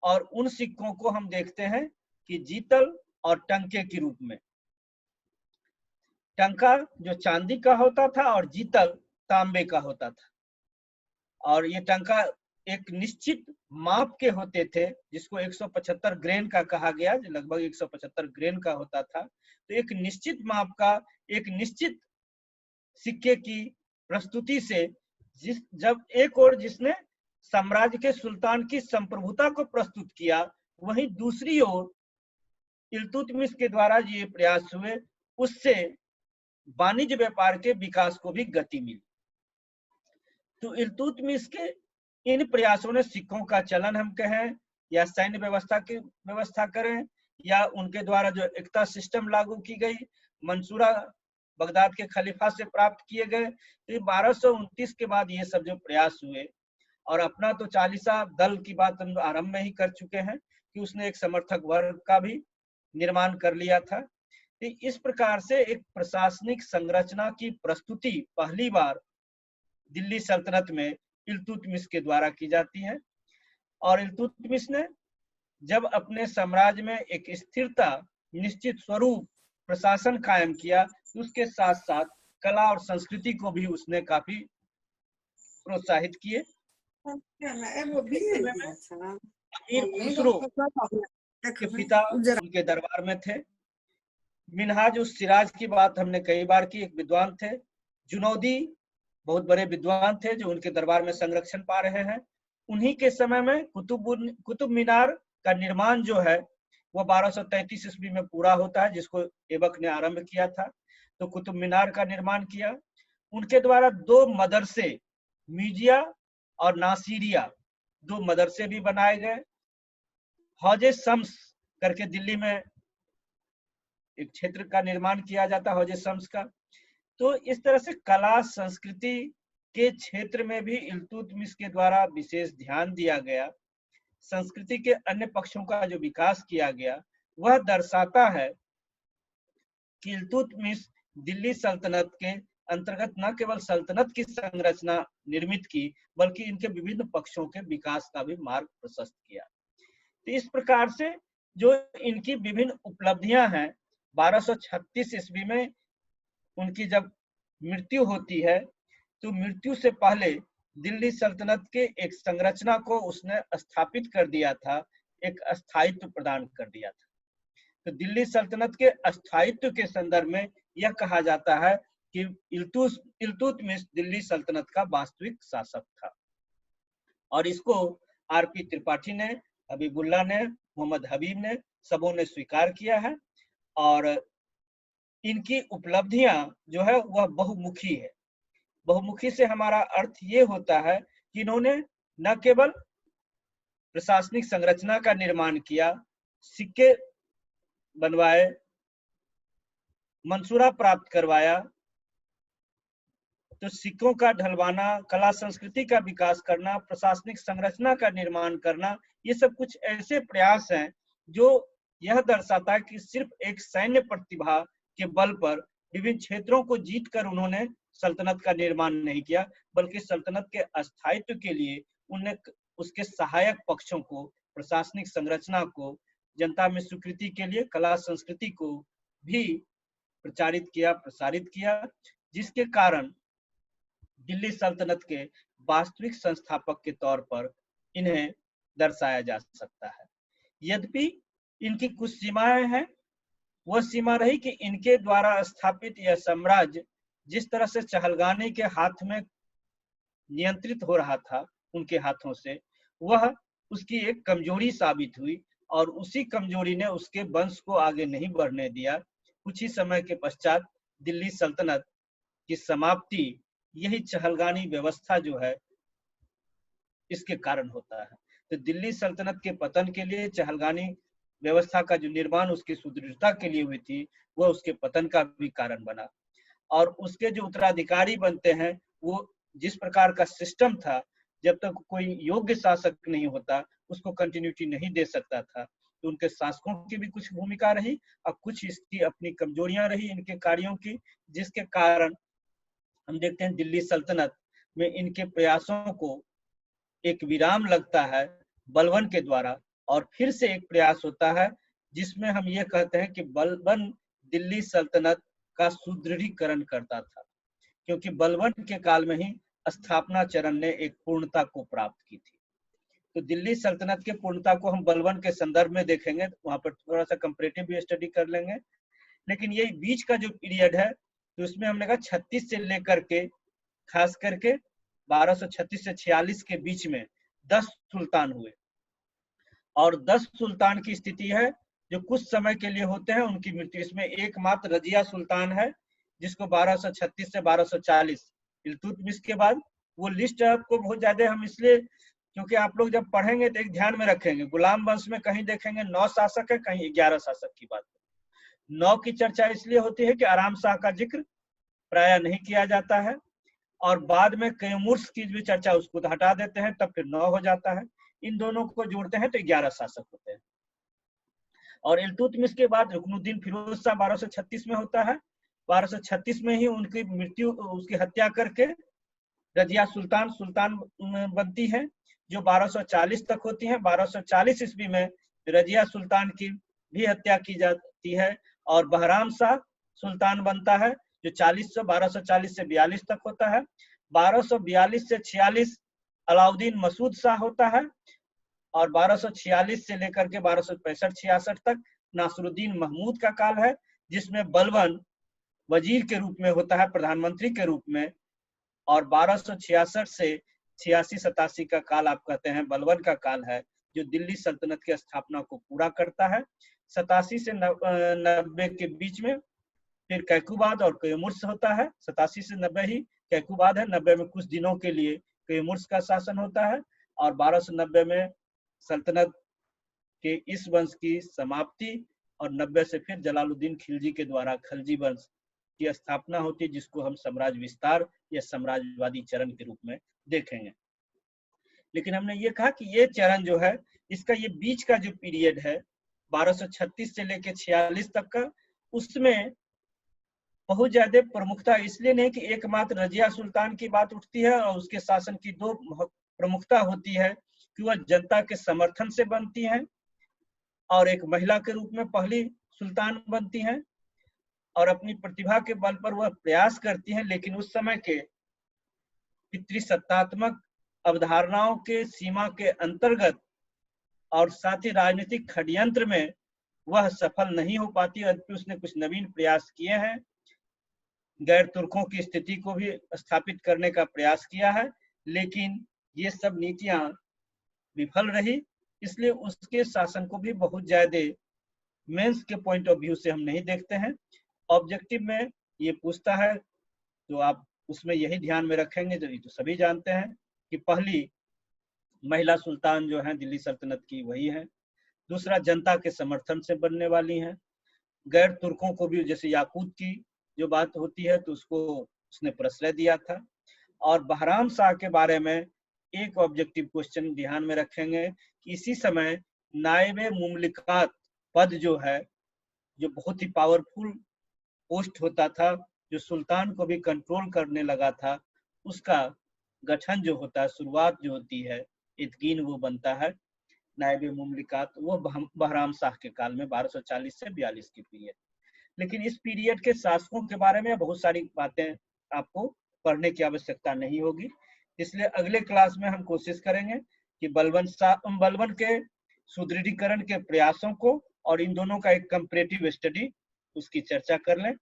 और उन सिक्कों को हम देखते हैं कि जीतल और टंके के रूप में। टंका जो चांदी का होता था और जीतल तांबे का होता था, और ये टंका एक निश्चित माप के होते थे, जिसको 175 ग्रेन का कहा गया, जो लगभग 175 ग्रेन का होता था। तो एक निश्चित माप का, एक निश्चित सिक्के की प्रस्तुति से जब एक और जिसने साम्राज्य के सुल्तान की संप्रभुता को प्रस्तुत किया, वहीं दूसरी ओर इल्तुतमिश के द्वारा ये प्रयास हुए, उससे वाणिज्य व्यापार के विकास को भी गति मिली। तो इल्तुतमिश के इन प्रयासों ने सिक्कों का चलन हम कहें, या सैन्य व्यवस्था की व्यवस्था करें, या उनके द्वारा जो एकता सिस्टम लागू की गई, मंसूरा बगदाद के खलीफा से प्राप्त किए गए, तो 1229 के बाद ये सब जो प्रयास हुए, और अपना तो 40 दल की बात हम आरंभ में ही कर चुके हैं कि उसने एक समर्थक वर्ग का भी निर्माण कर लिया था। तो इस प्रकार से एक प्रशासनिक संरचना की प्रस्तुति पहली बार दिल्ली सल्तनत में इल्तुतमिश के द्वारा की जाती है। और इल्तुतमिश ने जब अपने साम्राज्य में एक स्थिरता, निश्चित स्वरूप प्रशासन कायम किया, उसके साथ साथ कला और संस्कृति को भी उसने काफी प्रोत्साहित किए। अमीर खुसरो के पिता उनके दरबार में थे। मिनहाज उस सिराज की बात हमने कई बार की, एक विद्वान थे। जुनौदी बहुत बड़े विद्वान थे जो उनके दरबार में संरक्षण पा रहे हैं। उन्हीं के समय में कुतुब मीनार का निर्माण जो है वो 1233 ईस्वी में पूरा होता है, जिसको ऐबक ने आरंभ किया था। तो कुतुब मीनार का निर्माण किया। उनके द्वारा 2 मदरसे, मीजिया और नासिरिया, 2 मदरसे भी बनाए गए। हौजे शम्स करके दिल्ली में एक क्षेत्र का निर्माण किया जाता है, हौजे शम्स का। तो इस तरह से कला संस्कृति के क्षेत्र में भी इल्तुतमिश के द्वारा विशेष ध्यान दिया गया। संस्कृति के अन्य पक्षों का जो विकास किया गया, वह दर्शाता है कि इल्तुतमिश दिल्ली सल्तनत के अंतर्गत न केवल सल्तनत की संरचना निर्मित की, बल्कि इनके विभिन्न पक्षों के विकास का भी मार्ग प्रशस्त किया। तो इस प्रकार से जो इनकी विभिन्न उपलब्धियां हैं, 1236 ईस्वी में उनकी जब मृत्यु होती है, तो मृत्यु से पहले दिल्ली सल्तनत के एक संरचना को उसने स्थापित कर दिया था, एक स्थायित्व प्रदान कर दिया था। तो दिल्ली सल्तनत के स्थायित्व के संदर्भ में यह कहा जाता है कि इल्तुतमिश दिल्ली सल्तनत का वास्तविक शासक था। और इसको आरपी त्रिपाठी ने, हबीबुल्लाह ने, मोहम्मद हबीब ने, सबों ने स्वीकार किया है। और इनकी उपलब्धियां जो है वह बहुमुखी है। बहुमुखी से हमारा अर्थ ये होता है कि इन्होंने न केवल प्रशासनिक संरचना का निर्माण किया, सिक्के बनवाए, मंसूरा प्राप्त करवाया, तो सिक्कों का ढलवाना, कला संस्कृति का विकास करना, प्रशासनिक संरचना का निर्माण करना, ये सब कुछ ऐसे प्रयास हैं जो यह दर्शाता है कि सिर्फ एक सैन्य प्रतिभा के बल पर विभिन्न क्षेत्रों को जीतकर उन्होंने सल्तनत का निर्माण नहीं किया, बल्कि सल्तनत के स्थायित्व के लिए उन्हें उसके सहायक पक्षों को, प्रशासनिक संरचना को, जनता में स्वीकृति के लिए कला संस्कृति को भी प्रचारित किया, प्रसारित किया, जिसके कारण दिल्ली सल्तनत के वास्तविक संस्थापक के तौर पर इन्हें दर्शाया जा सकता है। यद्यपि इनकी कुछ सीमाएं हैं। वह सीमा रही कि इनके द्वारा स्थापित यह साम्राज्य जिस तरह से चहलगानी के हाथ में नियंत्रित हो रहा था उनके हाथों से, वह उसकी एक कमजोरी साबित हुई और उसी कमजोरी ने उसके वंश को आगे नहीं बढ़ने दिया। कुछ ही समय के पश्चात दिल्ली सल्तनत की समाप्ति यही चहलगानी व्यवस्था जो है इसके कारण होता है। तो दिल्ली सल्तनत के पतन के लिए चहलगानी व्यवस्था का जो निर्माण उसकी सुदृढ़ता के लिए हुई थी, वह उसके पतन का भी कारण बना। और उसके जो उत्तराधिकारी बनते हैं, वो जिस प्रकार का सिस्टम था, जब तक कोई योग्य शासक नहीं होता उसको कंटिन्यूटी नहीं दे सकता था, तो उनके शासकों की भी कुछ भूमिका रही और कुछ इसकी अपनी कमजोरियां रही इनके कार्यों की, जिसके कारण हम देखते हैं दिल्ली सल्तनत में इनके प्रयासों को एक विराम लगता है बलबन के द्वारा, और फिर से एक प्रयास होता है जिसमें हम ये कहते हैं कि बलबन दिल्ली सल्तनत का सुदृढ़ीकरण करता था, क्योंकि बलबन के काल में ही स्थापना चरण ने एक पूर्णता को प्राप्त की थी। तो दिल्ली सल्तनत के पूर्णता को हम बलबन के संदर्भ में देखेंगे, वहां पर थोड़ा सा कंपैरेटिव भी स्टडी कर लेंगे। लेकिन ये बीच का जो पीरियड है, तो उसमें हमने कहा 36 से लेकर के खास करके 1236 से 46 के बीच में 10 सुल्तान हुए, और 10 सुल्तान की स्थिति है जो कुछ समय के लिए होते हैं, उनकी मृत्यु। इसमें एकमात्र रजिया सुल्तान है जिसको 1236 से 1240 इल्तुतमिश के बाद, वो लिस्ट आपको बहुत ज्यादा हम इसलिए क्योंकि आप लोग जब पढ़ेंगे तो एक ध्यान में रखेंगे, गुलाम वंश में कहीं देखेंगे 9 शासक है, कहीं 11 शासक की बात। 9 की चर्चा इसलिए होती है कि आराम शाह का जिक्र प्राय नहीं किया जाता है, और बाद में कैमूर्स की भी चर्चा उसको हटा देते हैं, तब फिर 9 हो जाता है। इन दोनों को जोड़ते हैं तो 11 शासक होते हैं। और इल्तुतमिश के बाद रुकनुद्दीन फिरोज शाह 1236 में होता है। 1236 में ही उनकी मृत्यु, उसकी हत्या करके रजिया सुल्तान बनती है, जो 1240 तक होती है। 1240 ईस्वी में रजिया सुल्तान की भी हत्या की जाती है, और बहराम शाह सुल्तान बनता है, जो 1240 से 42 तक होता है। 1242 से 46 अलाउद्दीन मसूद शाह होता है, और 1246 से लेकर के 1265-66 तक नासरुद्दीन महमूद का काल है, जिसमें बलबन वजीर के रूप में होता है, प्रधानमंत्री के रूप में। और 1266 से 86-87 का काल आप कहते हैं बलबन का काल है, जो दिल्ली सल्तनत की स्थापना को पूरा करता है। 87 से 90 के बीच में फिर कैकुबाद और कैमुर्स होता है। 87 से 90 ही कैकुबाद है, 90 में कुछ दिनों के लिए कैमुर्स का शासन होता है, और 1290 में सल्तनत के इस वंश की समाप्ति, और 90 से फिर जलालुद्दीन खिलजी के द्वारा खलजी वंश की स्थापना होती है, जिसको हम साम्राज्य विस्तार या साम्राज्यवादी चरण के रूप में देखेंगे। लेकिन हमने ये कहा कि ये चरण जो है, इसका ये बीच का जो पीरियड है 1236 से लेकर 46 तक का, उसमें बहुत ज्यादा प्रमुखता इसलिए नहीं कि एकमात्र रजिया सुल्तान की बात उठती है और उसके शासन की दो प्रमुखता होती है कि वह जनता के समर्थन से बनती हैं और एक महिला के रूप में पहली सुल्तान बनती हैं और अपनी प्रतिभा के बल पर वह प्रयास करती हैं, लेकिन उस समय के पितृसत्तात्मक अवधारणाओं के सीमा के अंतर्गत और साथ ही राजनीतिक षड्यंत्र में वह सफल नहीं हो पाती। उसने कुछ नवीन प्रयास किए हैं, गैर तुर्कों की स्थिति को भी स्थापित करने का प्रयास किया है, लेकिन ये सब नीतियां विफल रही। इसलिए उसके शासन को भी बहुत ज्यादा मेंस के पॉइंट ऑफ व्यू से हम नहीं देखते हैं। ऑब्जेक्टिव में ये पूछता है तो आप उसमें यही ध्यान में रखेंगे, तो सभी जानते हैं कि पहली महिला सुल्तान जो है दिल्ली सल्तनत की वही है। दूसरा, जनता के समर्थन से बनने वाली हैं। गैर तुर्कों को भी, जैसे याकूत की जो बात होती है तो उसको उसने प्रश्रय दिया था। और बहराम शाह के बारे में एक ऑब्जेक्टिव क्वेश्चन ध्यान में रखेंगे कि इसी समय नायब मुमलिकात पद जो है, जो बहुत ही पावरफुल पोस्ट होता था, जो सुल्तान को भी कंट्रोल करने लगा था, उसका गठन जो होता है, शुरुआत जो होती है, इतकीन वो बनता है नायब मुमलिकात, वो बहराम शाह के काल में 1240 से 42 की पीरियड। लेकिन इस पीरियड के शासकों के बारे में बहुत सारी बातें आपको पढ़ने की आवश्यकता नहीं होगी, इसलिए अगले क्लास में हम कोशिश करेंगे कि बलबन के सुदृढ़ीकरण के प्रयासों को और इन दोनों का एक कंपैरेटिव स्टडी उसकी चर्चा कर लें।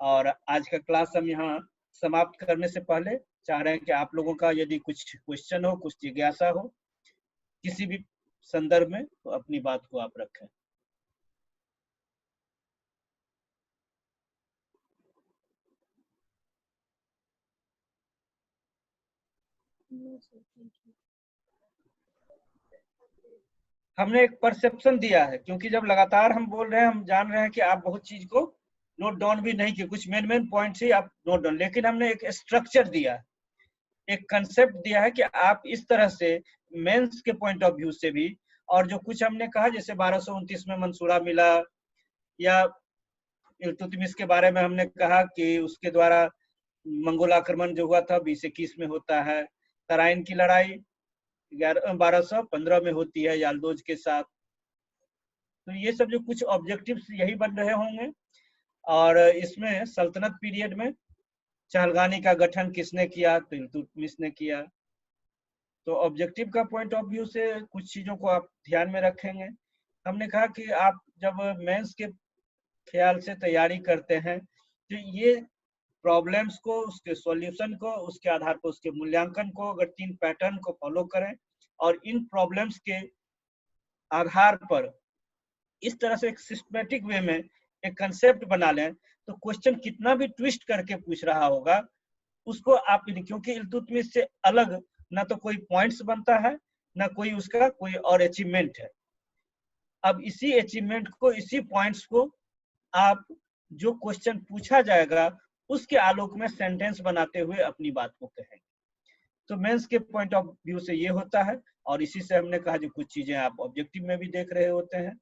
और आज का क्लास हम यहाँ समाप्त करने से पहले चाह रहे हैं कि आप लोगों का यदि कुछ क्वेश्चन हो, कुछ जिज्ञासा हो किसी भी संदर्भ में, तो अपनी बात को आप रखें। हमने एक परसेप्शन दिया है, क्योंकि जब लगातार हम बोल रहे हैं, हम जान रहे हैं कि आप बहुत चीज को नोट डाउन भी नहीं किए, कुछ मेन पॉइंट्स ही आप नोट डाउन, लेकिन हमने एक स्ट्रक्चर दिया है, एक कंसेप्ट दिया है कि आप इस तरह से मेंस के पॉइंट ऑफ व्यू से भी, और जो कुछ हमने कहा जैसे 1229 में मंसूरा मिला, या इल्तुतमिश के बारे में हमने कहा कि उसके द्वारा मंगोल आक्रमण जो हुआ था 2021 में होता है, तराइन की लड़ाई 1215 में होती है याल्दोज के साथ। तो ये सब जो कुछ ऑब्जेक्टिव्स यही बन रहे होंगे। और इसमें सल्तनत पीरियड में चहलगानी का गठन किसने किया, तो इल्तुतमिश ने किया। तो ऑब्जेक्टिव का पॉइंट ऑफ व्यू से कुछ चीजों को आप ध्यान में रखेंगे। हमने कहा कि आप जब मेंस के ख्याल से तैयारी करते हैं तो ये प्रॉब्लम्स को, उसके सॉल्यूशन को, उसके आधार पर उसके मूल्यांकन को, अगर 3 पैटर्न को फॉलो करें और इन प्रॉब्लम्स के आधार पर इस तरह से एक सिस्टमेटिक वे में एक कंसेप्ट बना लें, तो क्वेश्चन कितना भी ट्विस्ट करके पूछ रहा होगा उसको आप, क्योंकि इल्तुतमिश से अलग ना तो कोई पॉइंट्स बनता है, ना कोई उसका कोई और अचीवमेंट है। अब इसी अचीवमेंट को, इसी पॉइंट्स को आप जो क्वेश्चन पूछा जाएगा उसके आलोक में सेंटेंस बनाते हुए अपनी बात को कहेंगे। तो मेंस के पॉइंट ऑफ व्यू से ये होता है, और इसी से हमने कहा जो कुछ चीजें आप ऑब्जेक्टिव में भी देख रहे होते हैं।